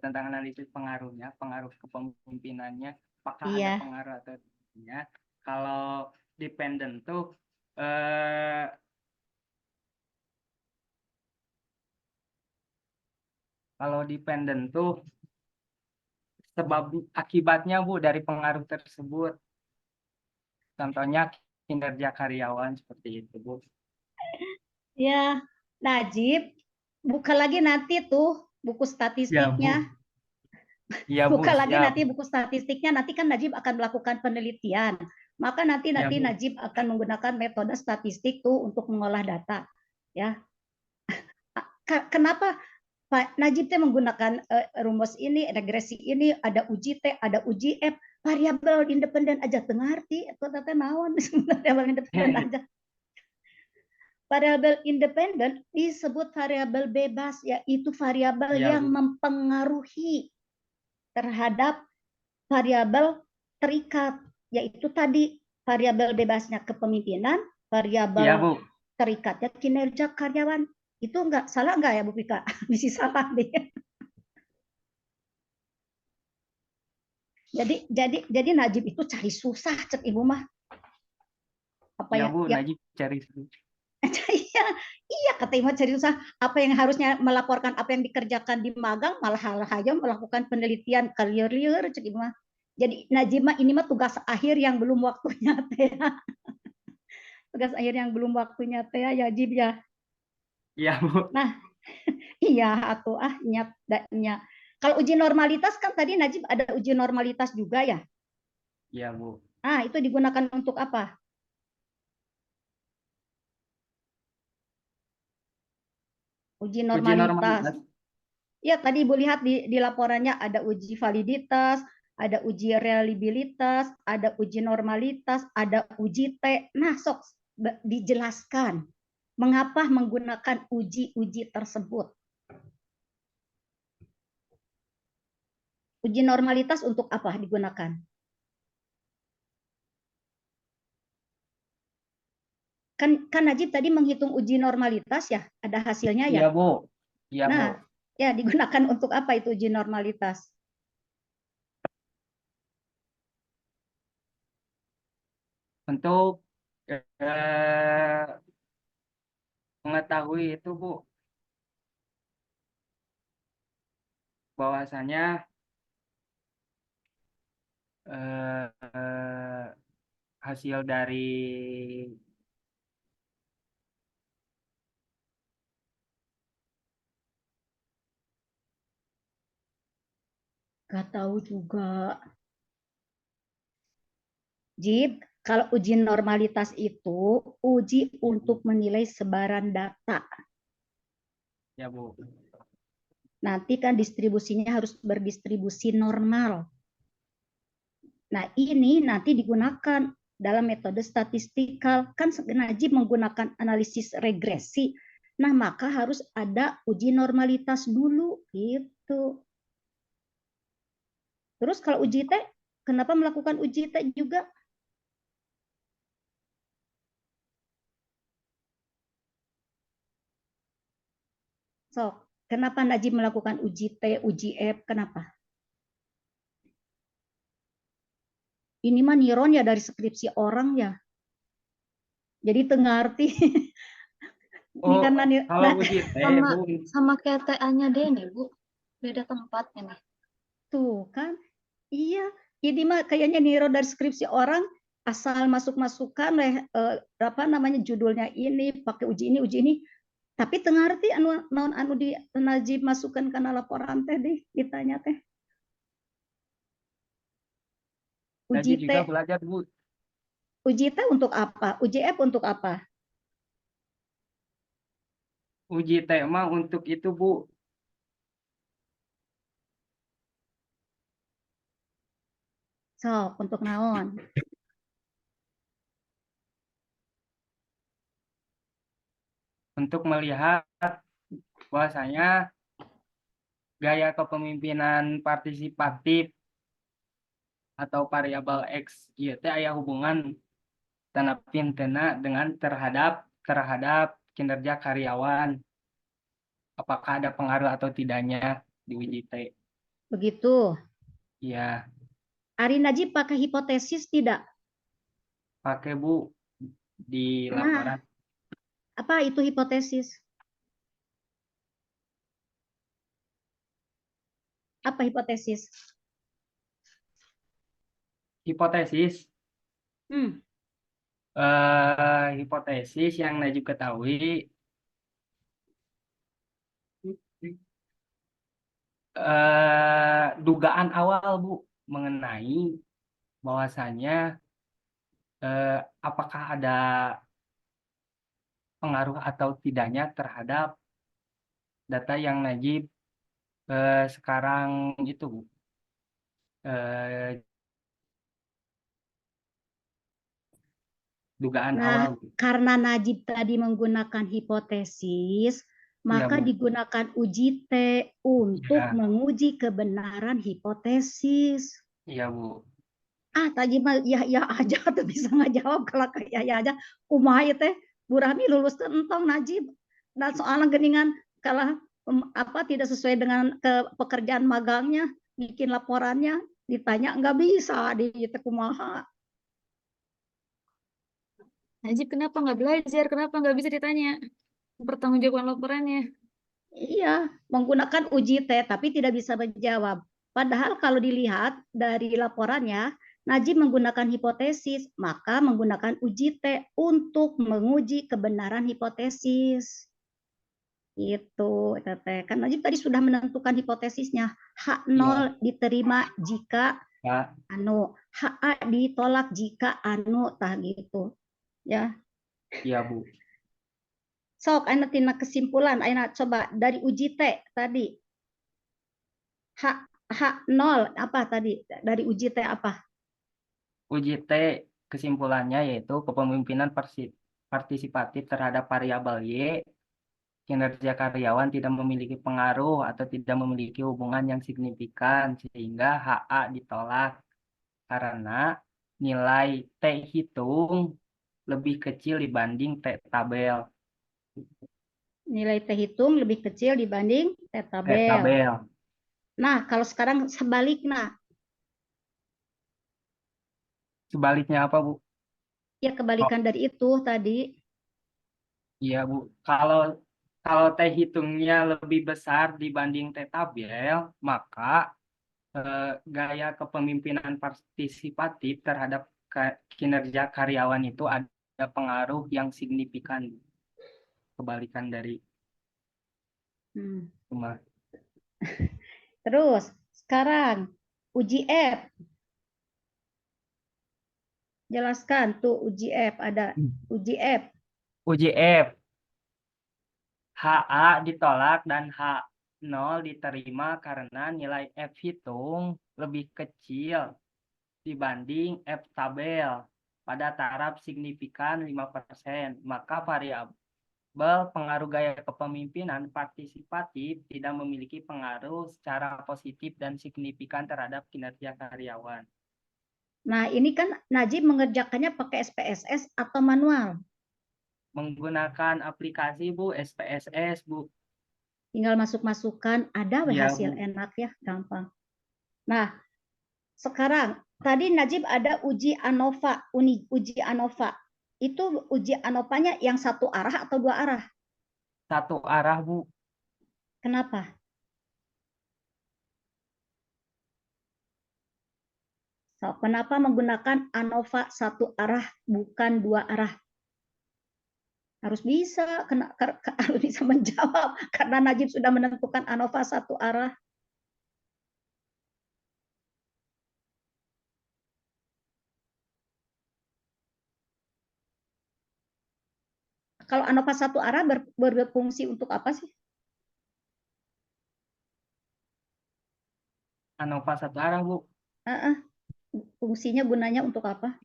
Speaker 3: tentang analisis pengaruhnya, pengaruh kepemimpinannya, apakah ada
Speaker 1: Iya.
Speaker 3: pengaruh atau tidaknya. Kalau dependent tuh sebab akibatnya, Bu, dari pengaruh tersebut. Contohnya kinerja karyawan seperti itu, Bu.
Speaker 1: Ya, Najib, buka lagi nanti tuh buku statistiknya.
Speaker 3: Ya, Bu.
Speaker 1: Buka lagi
Speaker 3: Siap.
Speaker 1: nanti buku statistiknya. Nanti kan Najib akan melakukan penelitian. Maka nanti
Speaker 3: Ya, Bu.
Speaker 1: Najib akan menggunakan metode statistik tuh untuk mengolah data. Ya. Kenapa Pak Najib teh menggunakan rumus ini, regresi ini, ada uji T, ada uji F, variabel independen aja tengarti atau tata naon variabel independen aja. Variabel independen disebut variabel bebas, yaitu variabel
Speaker 3: Ya,
Speaker 1: yang
Speaker 3: Bu.
Speaker 1: mempengaruhi terhadap variabel terikat, yaitu tadi variabel bebasnya kepemimpinan, variabel
Speaker 3: Ya, Bu.
Speaker 1: terikatnya kinerja karyawan. Itu salah enggak ya Bu Pika? Bisa salah deh. Jadi Najib itu cari susah, cek Ibu mah. Apa
Speaker 3: Ya
Speaker 1: yang
Speaker 3: Bu,
Speaker 1: ya,
Speaker 3: Najib cari.
Speaker 1: iya, iya kata Ibu cari susah. Apa yang harusnya melaporkan apa yang dikerjakan di magang malah hal-hal melakukan penelitian liur cek Ibu mah. Jadi Najib mah ini mah tugas akhir yang belum waktunya teh. Tugas akhir yang belum waktunya teh ya Najib ya.
Speaker 3: Iya Bu.
Speaker 1: Nah, iya atau nyat daknya. Kalau uji normalitas kan tadi Najib ada uji normalitas juga ya.
Speaker 3: Iya Bu.
Speaker 1: Ah, itu digunakan untuk apa? Uji
Speaker 3: Uji
Speaker 1: normalitas.
Speaker 3: normalitas.
Speaker 1: Ya, tadi Ibu lihat di laporannya ada uji validitas, ada uji reliabilitas, ada uji normalitas, ada uji T. Nah, sok dijelaskan mengapa menggunakan uji-uji tersebut. Uji normalitas untuk apa digunakan? Kan Najib tadi menghitung uji normalitas ya, ada hasilnya ya.
Speaker 3: Iya Bu. Iya Bu.
Speaker 1: Nah, ya digunakan untuk apa itu uji normalitas?
Speaker 3: Untuk mengetahui itu Bu, bahwasanya hasil dari
Speaker 1: Gak tahu juga. Jib, kalau uji normalitas itu uji untuk menilai sebaran data.
Speaker 3: ya Bu.
Speaker 1: Nanti kan distribusinya harus berdistribusi normal. Nah, ini nanti digunakan dalam metode statistikal. Kan Najib menggunakan analisis regresi. Nah, maka harus ada uji normalitas dulu gitu. Terus kalau uji T, kenapa melakukan uji T juga? So, kenapa Najib melakukan uji T, uji F? Kenapa? Ini mah niron ya dari skripsi orang ya. Jadi tengah arti. Ini
Speaker 3: Oh,
Speaker 1: karena
Speaker 3: kalau uji T
Speaker 2: Sama
Speaker 3: Bu,
Speaker 2: sama kayak TA-nya Dene, Bu. Beda tempatnya nih.
Speaker 1: tuh kan, iya. Jadi mah kayaknya niron dari skripsi orang asal masuk-masukan apa namanya judulnya ini pakai uji ini. Tapi tengah arti anu di Najib masukkan karena laporan teh deh ditanya teh. Uji
Speaker 3: Najib
Speaker 1: T,
Speaker 3: juga belajar Bu.
Speaker 1: uji T untuk apa? Uji F untuk apa?
Speaker 3: Uji tema untuk itu Bu.
Speaker 1: Sok untuk naon?
Speaker 3: Untuk melihat bahwasanya gaya kepemimpinan partisipatif atau variabel X ieu teh aya hubungan tanpa pintena dengan terhadap kinerja karyawan. Apakah ada pengaruh atau tidaknya di uji T?
Speaker 1: Begitu.
Speaker 3: Iya,
Speaker 1: Ari Najib pakai hipotesis tidak?
Speaker 3: pakai Bu di
Speaker 1: Nah,
Speaker 3: laporan.
Speaker 1: apa itu hipotesis? Apa hipotesis?
Speaker 3: Hipotesis
Speaker 1: Hmm.
Speaker 3: hipotesis yang Najib ketahui dugaan awal Bu mengenai bahwasannya apakah ada pengaruh atau tidaknya terhadap data yang Najib sekarang itu Bu. Dugaan awal
Speaker 1: Nah,
Speaker 3: Bu.
Speaker 1: karena Najib tadi menggunakan hipotesis,
Speaker 3: Iya
Speaker 1: maka
Speaker 3: Bu.
Speaker 1: digunakan uji T untuk
Speaker 3: Iya,
Speaker 1: menguji kebenaran hipotesis.
Speaker 3: iya Bu.
Speaker 1: Tadi mah ya aja tuh bisa ngejawab kalau kayak ya aja. Kumaha ieu teh Bu Rahmi lulus teh entong Najib. Dan soalnya geningan kalau apa tidak sesuai dengan ke pekerjaan magangnya, bikin laporannya Ditanya nggak bisa di teu kumaha.
Speaker 2: Najib kenapa nggak belajar? Kenapa nggak bisa ditanya? Pertanggungjawaban laporannya.
Speaker 1: Iya, menggunakan uji T tapi tidak bisa menjawab. Padahal kalau dilihat dari laporannya, Najib menggunakan hipotesis, maka menggunakan uji T untuk menguji kebenaran hipotesis. Itu, Teteh. Kan Najib tadi sudah menentukan hipotesisnya. H0
Speaker 3: Iya,
Speaker 1: diterima jika
Speaker 3: Kak.
Speaker 1: HA ditolak jika tah gitu. Ya.
Speaker 3: Iya, Bu.
Speaker 1: Sok, aina tina kesimpulan, aina coba dari uji T tadi. H0 apa tadi? Dari uji T apa?
Speaker 3: Uji T kesimpulannya yaitu kepemimpinan partisipatif terhadap variabel Y, kinerja karyawan tidak memiliki pengaruh atau tidak memiliki hubungan yang signifikan sehingga HA ditolak karena nilai T hitung lebih kecil dibanding T tabel.
Speaker 1: Nilai T hitung lebih kecil dibanding T
Speaker 3: T
Speaker 1: tabel.
Speaker 3: tabel.
Speaker 1: Nah, kalau sekarang sebaliknya,
Speaker 3: Sebaliknya apa, Bu?
Speaker 1: ya kebalikan dari itu tadi.
Speaker 3: Iya, Bu. Kalau T hitungnya lebih besar dibanding T tabel, maka gaya kepemimpinan partisipatif terhadap kinerja karyawan itu ada pengaruh yang signifikan. Kebalikan dari
Speaker 1: Hmm.
Speaker 3: cuma
Speaker 1: Terus, sekarang uji F. Jelaskan tuh uji F, ada uji F.
Speaker 3: uji F. HA ditolak dan H0 diterima karena nilai F hitung lebih kecil dibanding F tabel pada taraf signifikan 5%. Maka variabel pengaruh gaya kepemimpinan partisipatif tidak memiliki pengaruh secara positif dan signifikan terhadap kinerja karyawan.
Speaker 1: Nah, ini kan Najib mengerjakannya pakai SPSS atau manual.
Speaker 3: Menggunakan aplikasi, Bu, SPSS, Bu.
Speaker 1: Tinggal masuk-masukkan, ada
Speaker 3: Iya,
Speaker 1: hasil
Speaker 3: Bu.
Speaker 1: enak ya, gampang. Nah, sekarang tadi Najib ada uji ANOVA, uji ANOVA. Itu uji ANOVA-nya yang satu arah atau dua arah?
Speaker 3: Satu arah, Bu.
Speaker 1: Kenapa? So, kenapa menggunakan ANOVA satu arah bukan dua arah? Harus bisa, harus bisa menjawab karena Najib sudah menentukan ANOVA satu arah. Kalau ANOVA satu arah berfungsi untuk apa sih?
Speaker 3: ANOVA satu arah, Bu.
Speaker 1: Fungsinya gunanya untuk apa?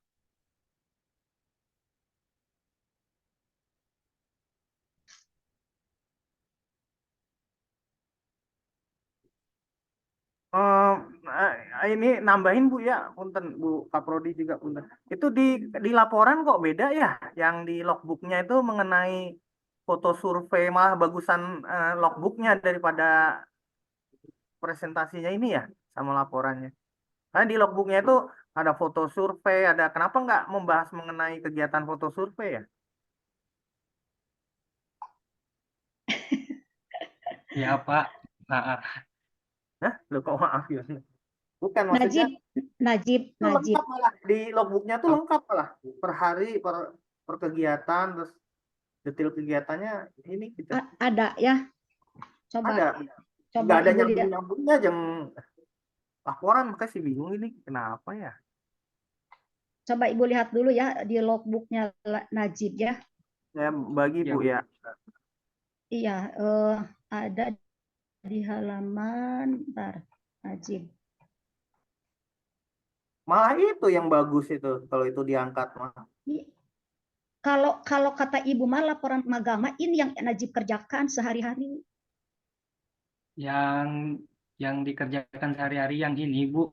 Speaker 4: Ini nambahin Bu ya, punten Bu Kaprodi juga punten. Itu di laporan kok beda ya, yang di logbooknya itu mengenai foto survei malah bagusan logbooknya daripada presentasinya ini ya sama laporannya. Karena di logbooknya itu ada foto survei, ada kenapa nggak membahas mengenai kegiatan foto survei ya?
Speaker 3: Ya, Pak. Nah,
Speaker 4: Hah? Loh kok maaf ya? Bukan maksudnya
Speaker 1: Najib.
Speaker 4: itu lengkap malah di logbooknya tuh lengkap malah per hari per kegiatan terus detail kegiatannya ini gitu.
Speaker 1: Ada ya. Coba
Speaker 4: Ada.
Speaker 1: coba
Speaker 4: Nggak ada
Speaker 1: Ibu lihat.
Speaker 4: nyambungnya jam laporan makanya sih bingung ini kenapa ya.
Speaker 1: Coba Ibu lihat dulu ya di logbooknya Najib ya.
Speaker 4: Ya bagi
Speaker 3: ya,
Speaker 4: Bu
Speaker 3: Bu.
Speaker 4: ya.
Speaker 1: Iya, ada di halaman bentar, Najib.
Speaker 4: Malah itu yang bagus itu kalau itu diangkat mah.
Speaker 1: Kalau kata Ibu mah laporan magama ini yang Najib kerjakan sehari-hari.
Speaker 3: Yang dikerjakan sehari-hari yang ini, Bu.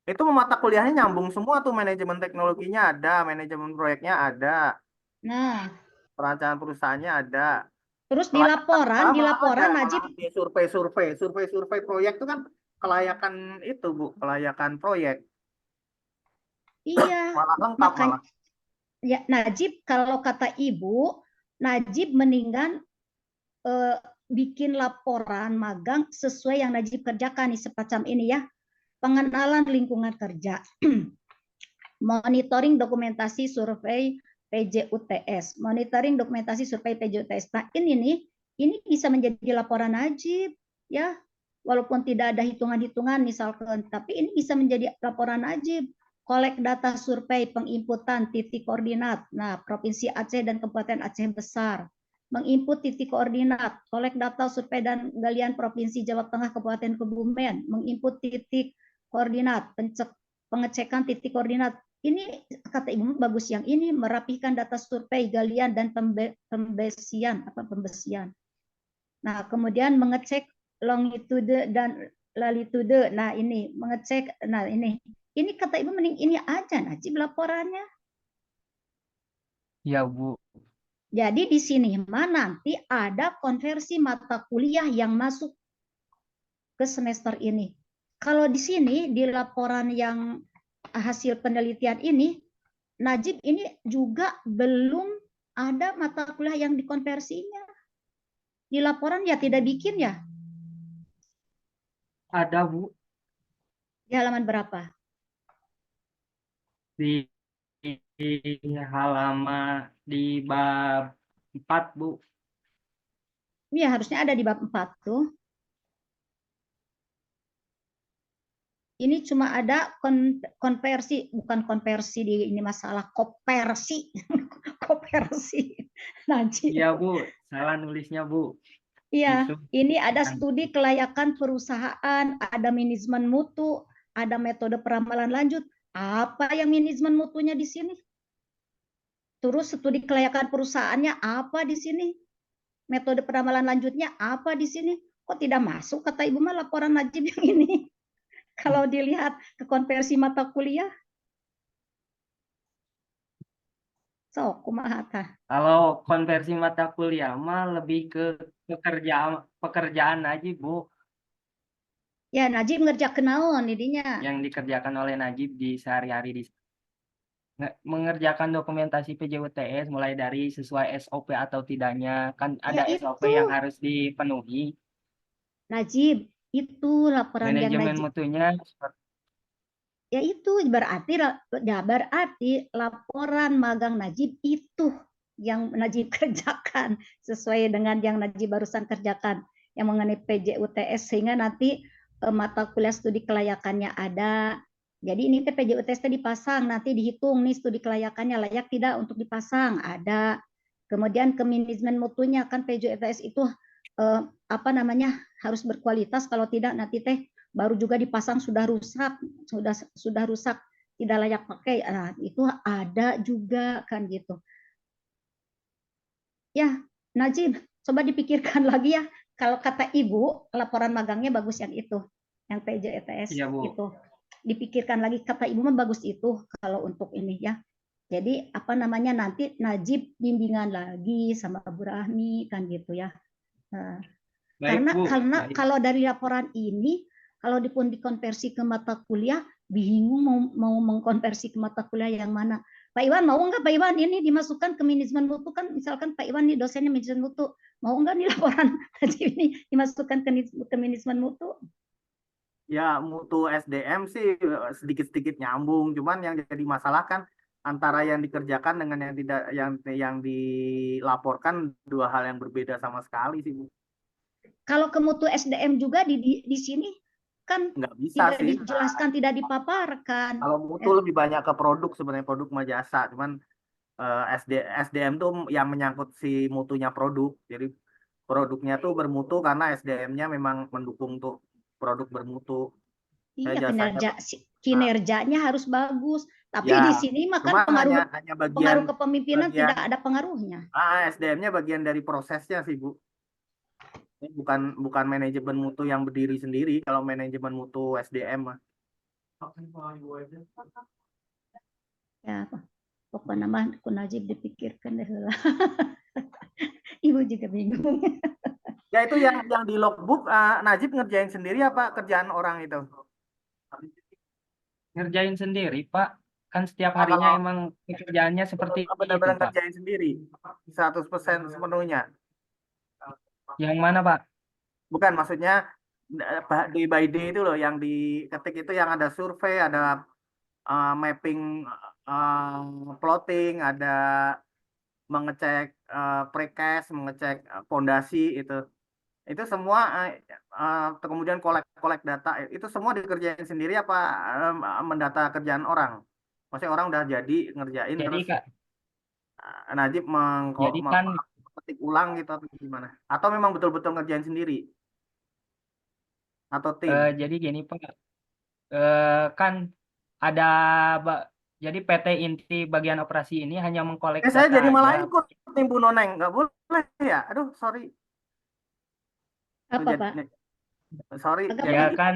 Speaker 4: Itu mata kuliahnya nyambung semua tuh, manajemen teknologinya ada, manajemen proyeknya ada,
Speaker 1: Nah,
Speaker 4: perancangan perusahaannya ada.
Speaker 1: terus di
Speaker 4: Pelayanan
Speaker 1: laporan
Speaker 4: malah ada,
Speaker 1: Najib
Speaker 4: malah di survei proyek itu kan kelayakan itu Bu, kelayakan proyek.
Speaker 1: Iya,
Speaker 4: Malah lengkap
Speaker 1: makanya
Speaker 4: malah.
Speaker 1: ya Najib kalau kata Ibu, Najib mendingan bikin laporan magang sesuai yang Najib kerjakan nih semacam ini ya. Pengenalan lingkungan kerja, monitoring dokumentasi survei PJUTS, monitoring dokumentasi survei PJUTS. Nah ini bisa menjadi laporan Najib ya, walaupun tidak ada hitungan-hitungan misalkan, tapi ini bisa menjadi laporan Najib. Kolek data survei penginputan titik koordinat. Nah, Provinsi Aceh dan Kabupaten Aceh Besar menginput titik koordinat, kolek data survei dan galian Provinsi Jawa Tengah Kabupaten Kebumen, menginput titik koordinat, pengecekan titik koordinat. Ini kata Ibu bagus yang ini, merapihkan data survei, galian dan pembesian. Nah, kemudian mengecek longitude dan latitude. Nah, ini mengecek, nah ini kata Ibu mending ini aja Najib laporannya.
Speaker 3: Ya Bu.
Speaker 1: Jadi di sini nanti ada konversi mata kuliah yang masuk ke semester ini. Kalau di sini di laporan yang hasil penelitian ini, Najib ini juga belum ada mata kuliah yang dikonversinya. Di laporan ya tidak bikin ya.
Speaker 3: Ada Bu
Speaker 1: Di halaman berapa?
Speaker 3: di halaman di bab 4 Bu.
Speaker 1: Ya harusnya ada di bab 4 tuh. Ini cuma ada konversi, bukan konversi di ini masalah kopersi. Kopersi. Najib.
Speaker 3: Iya Bu, salah nulisnya Bu.
Speaker 1: Iya,
Speaker 3: Itu
Speaker 1: ini ada studi kelayakan perusahaan, ada manajemen mutu, ada metode peramalan lanjut. Apa yang manajemen mutunya di sini? Terus studi kelayakan perusahaannya apa di sini? Metode peramalan lanjutnya apa di sini? Kok tidak masuk kata Ibu mah laporan Najib yang ini? Kalau dilihat ke konversi mata kuliah, so kumaha tah?
Speaker 3: kalau konversi mata kuliah mah lebih ke pekerjaan aja Bu,
Speaker 1: Ya Najib ngerjakeun naon didinya?
Speaker 3: yang dikerjakan oleh Najib di sehari-hari di mengerjakan dokumentasi PJUTS mulai dari sesuai SOP atau tidaknya, kan
Speaker 1: Ya
Speaker 3: ada SOP
Speaker 1: itu
Speaker 3: yang harus dipenuhi.
Speaker 1: Najib, itu laporan yang
Speaker 3: Manajemen
Speaker 1: Najib.
Speaker 3: mutunya
Speaker 1: Ya itu berarti laporan magang Najib itu yang Najib kerjakan sesuai dengan yang Najib barusan kerjakan yang mengenai PJUTS sehingga nanti mata kuliah studi kelayakannya ada. Jadi ini PJUTS dipasang, nanti dihitung nih studi kelayakannya layak tidak untuk dipasang, ada. Kemudian ke manajemen mutunya kan PJUTS itu apa namanya harus berkualitas, kalau tidak nanti baru juga dipasang sudah rusak, tidak layak pakai. Nah, itu ada juga kan gitu. Ya, Najib, coba dipikirkan lagi ya. Kalau kata Ibu, laporan magangnya bagus yang itu, yang PJETS
Speaker 3: ya Bu.
Speaker 1: itu. Dipikirkan lagi, kata Ibu mah bagus itu kalau untuk ini ya. Jadi apa namanya nanti Najib bimbingan lagi sama Bu Rahmi kan gitu ya. Nah,
Speaker 3: Baik Bu.
Speaker 1: karena
Speaker 3: Baik.
Speaker 1: kalau dari laporan ini, kalau dipun dikonversi ke mata kuliah, bingung mau mengkonversi ke mata kuliah yang mana. Pak Iwan mau nggak Pak Iwan ini dimasukkan ke manajemen mutu, kan misalkan Pak Iwan nih dosennya manajemen mutu, mau nggak nih laporan ini dimasukkan ke manajemen mutu?
Speaker 4: Ya mutu SDM sih sedikit-sedikit nyambung, cuman yang jadi masalah kan antara yang dikerjakan dengan yang tidak yang dilaporkan dua hal yang berbeda sama sekali sih Bu.
Speaker 1: Kalau ke mutu SDM juga di sini kan
Speaker 4: Nggak bisa
Speaker 1: tidak
Speaker 4: sih.
Speaker 1: dijelaskan, tidak dipaparkan.
Speaker 4: Kalau mutu lebih banyak ke produk sebenarnya, produk sama jasa, cuman SDM tuh yang menyangkut si mutunya produk. Jadi produknya tuh bermutu karena SDM-nya memang mendukung tuh produk bermutu. Saya
Speaker 1: Iya,
Speaker 4: jasanya nah,
Speaker 1: kinerjanya harus bagus. Tapi
Speaker 4: ya
Speaker 1: di sini mah kan
Speaker 4: cuman hanya bagian
Speaker 1: pengaruh kepemimpinan tidak ada pengaruhnya.
Speaker 4: SDM-nya bagian dari prosesnya sih Bu. Ini bukan manajemen mutu yang berdiri sendiri kalau manajemen mutu SDM mah.
Speaker 1: Ya, pokoknya mah ku Najib dipikirkan deh lah. Ibu juga bingung.
Speaker 4: Ya itu yang di logbook Najib ngerjain sendiri apa kerjaan orang itu?
Speaker 3: Ngerjain sendiri, Pak. Kan setiap
Speaker 4: Oh,
Speaker 3: harinya
Speaker 4: kalau
Speaker 3: emang pekerjaannya seperti itu,
Speaker 4: benar-benar
Speaker 3: Pak.
Speaker 4: ngerjain sendiri 100% sepenuhnya.
Speaker 3: Yang mana, Pak?
Speaker 4: Bukan maksudnya day by day itu loh yang diketik itu yang ada survei, ada mapping, plotting, ada mengecek precast, mengecek pondasi itu. Itu semua kemudian kolek data itu semua dikerjain sendiri apa mendata kerjaan orang? Maksudnya orang udah jadi ngerjain
Speaker 3: Jadi,
Speaker 4: terus
Speaker 3: Kak,
Speaker 4: Najib
Speaker 3: jadi kan
Speaker 4: ketik ulang gitu atau gimana? Atau memang betul-betul ngerjain sendiri atau tim?
Speaker 3: jadi gini, Pak. Kan ada ba- jadi PT Inti bagian operasi ini hanya mengkolek
Speaker 4: Saya
Speaker 3: data
Speaker 4: jadi
Speaker 3: aja.
Speaker 4: malah ikut tim Bu Noneng, nggak boleh ya? Aduh, sorry.
Speaker 1: Apa
Speaker 4: Jadi,
Speaker 1: Pak?
Speaker 4: sorry,
Speaker 1: Agak
Speaker 3: Ya
Speaker 4: jadi
Speaker 1: apa?
Speaker 3: kan,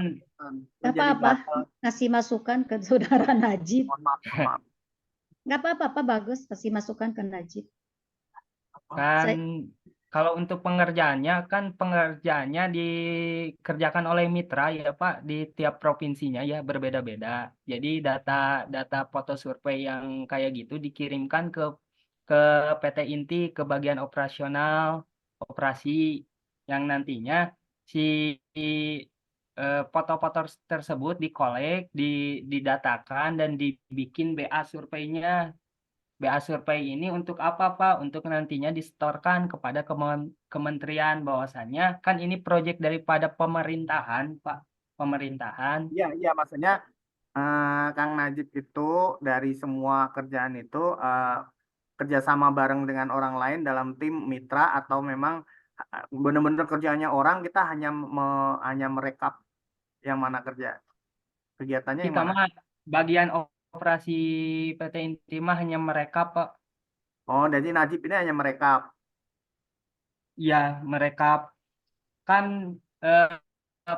Speaker 1: Nggak
Speaker 4: jadi
Speaker 1: apa-apa.
Speaker 4: gatel.
Speaker 1: Ngasih masukan ke saudara Najib.
Speaker 4: Mohon maaf, mohon maaf.
Speaker 1: Nggak apa-apa, Pak. Bagus kasih masukan ke Najib.
Speaker 3: kan
Speaker 1: Saya,
Speaker 3: kalau untuk pengerjaannya dikerjakan oleh mitra ya Pak di tiap provinsinya ya berbeda-beda. Jadi data foto survei yang kayak gitu dikirimkan ke PT Inti ke bagian operasional operasi yang nantinya si foto-foto tersebut dikolek, didatakan dan dibikin BA surveinya. BA Survei ini untuk apa, Pak? Untuk nantinya disetorkan kepada kementerian bahwasannya kan ini proyek daripada pemerintahan, Pak. Pemerintahan.
Speaker 4: Iya, iya, maksudnya Kang Najib itu dari semua kerjaan itu kerjasama bareng dengan orang lain dalam tim mitra atau memang benar-benar kerjanya orang kita hanya merekap yang mana kerja kegiatannya yang
Speaker 3: Kita
Speaker 4: mana?
Speaker 3: mah bagian operasi PT Intimah hanya mereka, Pak.
Speaker 4: Oh, jadi Najib ini hanya merekap.
Speaker 3: Ya, mereka kan eh,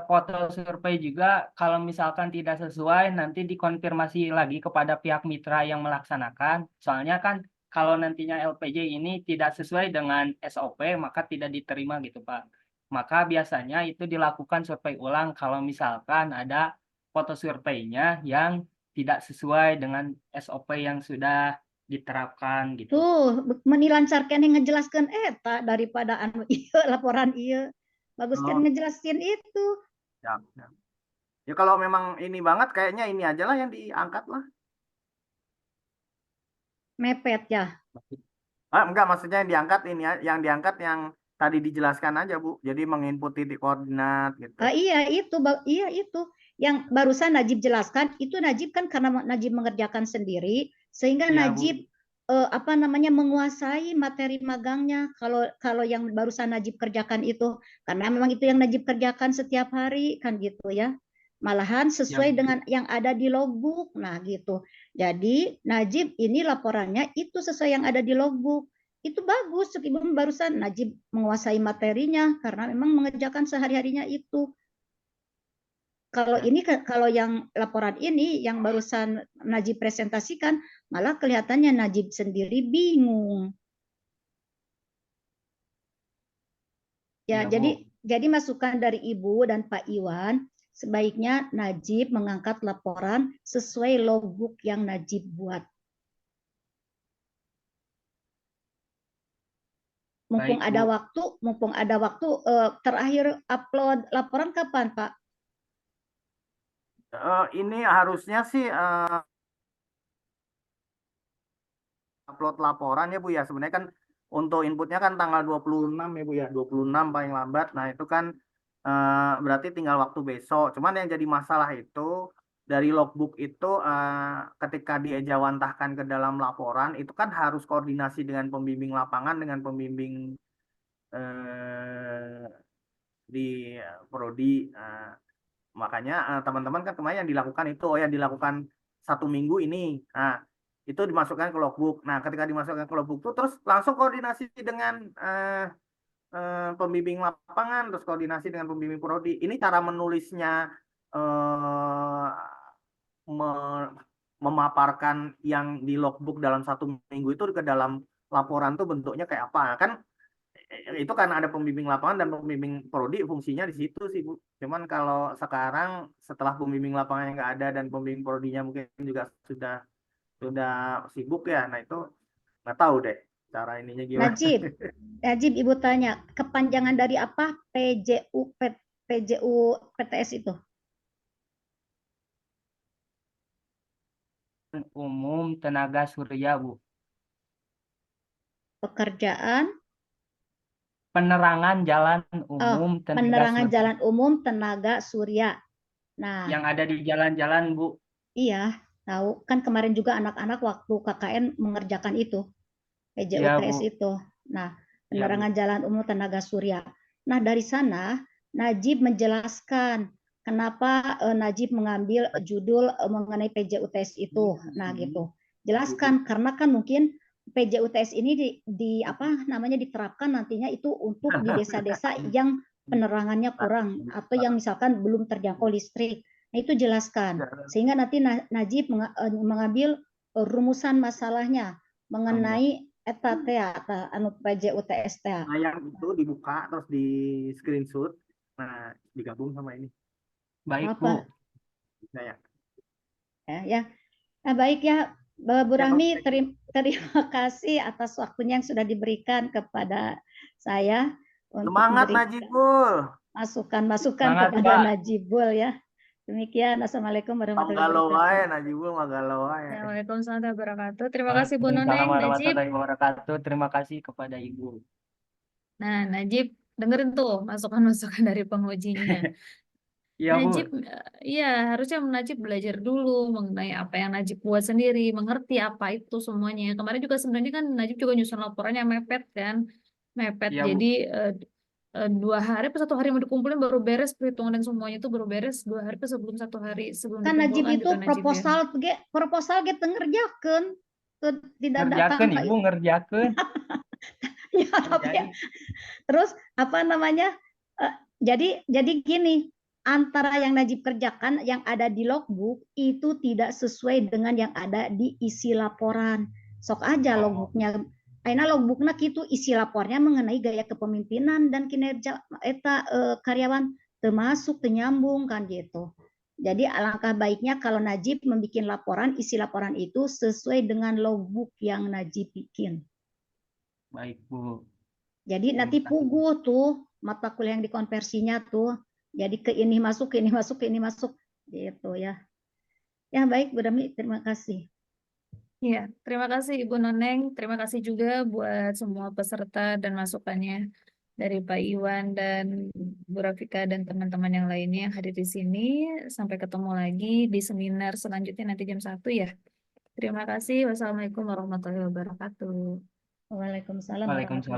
Speaker 3: foto survei juga kalau misalkan tidak sesuai nanti dikonfirmasi lagi kepada pihak mitra yang melaksanakan. Soalnya kan kalau nantinya LPJ ini tidak sesuai dengan SOP maka tidak diterima gitu Pak. Maka biasanya itu dilakukan survei ulang kalau misalkan ada foto surveinya yang tidak sesuai dengan SOP yang sudah diterapkan gitu.
Speaker 1: tuh, menilancarkan yang ngejelaskan eta daripada anu iya, laporan iya. Bagus kan
Speaker 4: Oh,
Speaker 1: ngejelasin itu.
Speaker 4: siap, siap. Ya kalau memang ini banget kayaknya ini aja lah yang diangkat lah.
Speaker 1: Mepet ya.
Speaker 4: Enggak, maksudnya yang diangkat yang tadi dijelaskan aja, Bu. Jadi menginput titik koordinat gitu.
Speaker 1: Iya itu, iya itu yang barusan Najib jelaskan itu Najib kan karena Najib mengerjakan sendiri sehingga
Speaker 3: Iya, Bu.
Speaker 1: Najib apa namanya menguasai materi magangnya. Kalau yang barusan Najib kerjakan itu karena memang itu yang Najib kerjakan setiap hari kan gitu ya. Malahan
Speaker 3: Ya,
Speaker 1: sesuai
Speaker 3: Bu.
Speaker 1: dengan yang ada di logbook. Nah, gitu. Jadi Najib ini laporannya itu sesuai yang ada di logbook. Itu bagus, meskipun barusan Najib menguasai materinya karena memang mengerjakan sehari-harinya itu. Kalau
Speaker 4: Ya.
Speaker 1: ini kalau yang laporan ini yang barusan Najib presentasikan malah kelihatannya Najib sendiri bingung. Ya,
Speaker 3: Iya,
Speaker 1: jadi
Speaker 3: Bu.
Speaker 1: jadi masukan dari Ibu dan Pak Iwan, sebaiknya Najib mengangkat laporan sesuai logbook yang Najib buat.
Speaker 3: Baik, Bu.
Speaker 1: Mumpung ada waktu terakhir upload laporan kapan, Pak?
Speaker 4: Ini harusnya sih upload laporan ya Bu ya. Sebenarnya kan untuk inputnya kan tanggal 26 ya Bu ya. 26 paling lambat. Nah, itu kan berarti tinggal waktu besok. Cuman yang jadi masalah itu dari logbook itu ketika diejawantahkan ke dalam laporan itu kan harus koordinasi dengan pembimbing lapangan dengan pembimbing eh, di prodi. Makanya teman-teman kan kemarin yang dilakukan itu, yang dilakukan 1 minggu ini. Nah, itu dimasukkan ke logbook. Nah, ketika dimasukkan ke logbook itu terus langsung koordinasi dengan pembimbing lapangan, terus koordinasi dengan pembimbing prodi. Ini cara menulisnya eh, me- memaparkan yang di logbook dalam 1 minggu itu ke dalam laporan tuh bentuknya kayak apa? Kan itu kan ada pembimbing lapangan dan pembimbing prodi fungsinya di situ sih Bu. Cuman kalau sekarang setelah pembimbing lapangannya nggak ada dan pembimbing prodinya mungkin juga sudah sibuk ya, nah itu nggak tahu deh cara ininya gimana.
Speaker 1: Najib, Ibu tanya, kepanjangan dari apa PJU PTS itu?
Speaker 3: Umum Tenaga Surya, Bu.
Speaker 1: Pekerjaan,
Speaker 3: Penerangan jalan umum tenaga
Speaker 1: penerangan
Speaker 3: surya
Speaker 1: jalan umum tenaga surya. Nah,
Speaker 3: yang ada di jalan-jalan, Bu.
Speaker 1: iya, tahu kan kemarin juga anak-anak waktu KKN mengerjakan itu,
Speaker 3: Iya,
Speaker 1: PJUTS
Speaker 3: Bu.
Speaker 1: itu. Nah,
Speaker 3: Iya, Bu.
Speaker 1: penerangan jalan umum tenaga surya. Nah, dari sana Najib menjelaskan kenapa Najib mengambil judul mengenai PJUTS itu. Nah, gitu. Jelaskan karena kan mungkin PJUTS ini diterapkan nantinya itu untuk di desa-desa yang penerangannya kurang atau yang misalkan belum terjangkau listrik. Nah, itu jelaskan sehingga nanti Najib mengambil rumusan masalahnya mengenai eta teh anu PJUTS teh.
Speaker 4: Nah, yang itu dibuka terus di screenshot, nah digabung sama ini.
Speaker 3: Baik,
Speaker 1: Apa?
Speaker 3: Bu.
Speaker 4: Nah, ya.
Speaker 1: Ya. Nah, baik ya, Bu
Speaker 4: Ya,
Speaker 1: Rahmi,
Speaker 4: Pak.
Speaker 1: terima kasih atas waktunya yang sudah diberikan kepada saya untuk
Speaker 4: Semangat
Speaker 1: memberikan
Speaker 4: Najibul.
Speaker 1: masukan-masukan
Speaker 3: Semangat,
Speaker 1: kepada
Speaker 3: Pak.
Speaker 1: Najibul ya. Demikian, Assalamualaikum warahmatullahi
Speaker 4: Manggalo wae
Speaker 1: wabarakatuh.
Speaker 4: Najibul manggalo wae.
Speaker 2: Waalaikumsalam warahmatullahi wabarakatuh. Terima kasih Bu Nuneng,
Speaker 3: Waalaikumsalam
Speaker 2: Najib.
Speaker 3: warahmatullahi wabarakatuh. Terima kasih kepada Ibu.
Speaker 2: Nah, Najib, dengerin tuh masukan-masukan dari pengujinya.
Speaker 3: Iya, Bu.
Speaker 2: Najib, iya harusnya Najib belajar dulu mengenai apa yang Najib buat sendiri, mengerti apa itu semuanya. Kemarin juga sebenarnya kan Najib juga nyusun laporannya mepet kan, mepet.
Speaker 3: Iya, Bu.
Speaker 2: Jadi 2 hari atau 1 hari mau dikumpulin baru beres perhitungan dan semuanya itu baru beres 2 hari atau sebelum 1 hari sebelum
Speaker 1: Kan Najib
Speaker 2: dikumpulkan
Speaker 1: itu
Speaker 2: gitu Najib ya.
Speaker 1: proposal ge ngerjakeun tidak datang
Speaker 3: Ngerjakeun, Ibu, ngerjakeun.
Speaker 1: ya, tapi ya. Terus apa namanya? Jadi gini, antara yang Najib kerjakan yang ada di logbook itu tidak sesuai dengan yang ada di isi laporan. Sok aja logbooknya. Aina logbooknya gitu isi lapornya mengenai gaya kepemimpinan dan kinerja eta karyawan termasuk penyambung kan gitu. Jadi alangkah baiknya kalau Najib membuat laporan, isi laporan itu sesuai dengan logbook yang Najib bikin.
Speaker 3: Baik, Bu.
Speaker 1: Jadi nanti puguh tuh mata kuliah yang dikonversinya tuh. Jadi ke ini masuk, ke ini masuk, ke ini masuk gitu ya. Ya baik Bu Dami, terima kasih.
Speaker 2: Iya, terima kasih Ibu Noneng. Terima kasih juga buat semua peserta dan masukannya dari Pak Iwan dan Bu Rafika dan teman-teman yang lainnya yang hadir di sini. Sampai ketemu lagi di seminar selanjutnya nanti jam 1 ya. Terima kasih. Wassalamualaikum warahmatullahi wabarakatuh.
Speaker 1: Waalaikumsalam warahmatullahi
Speaker 3: Waalaikumsalam.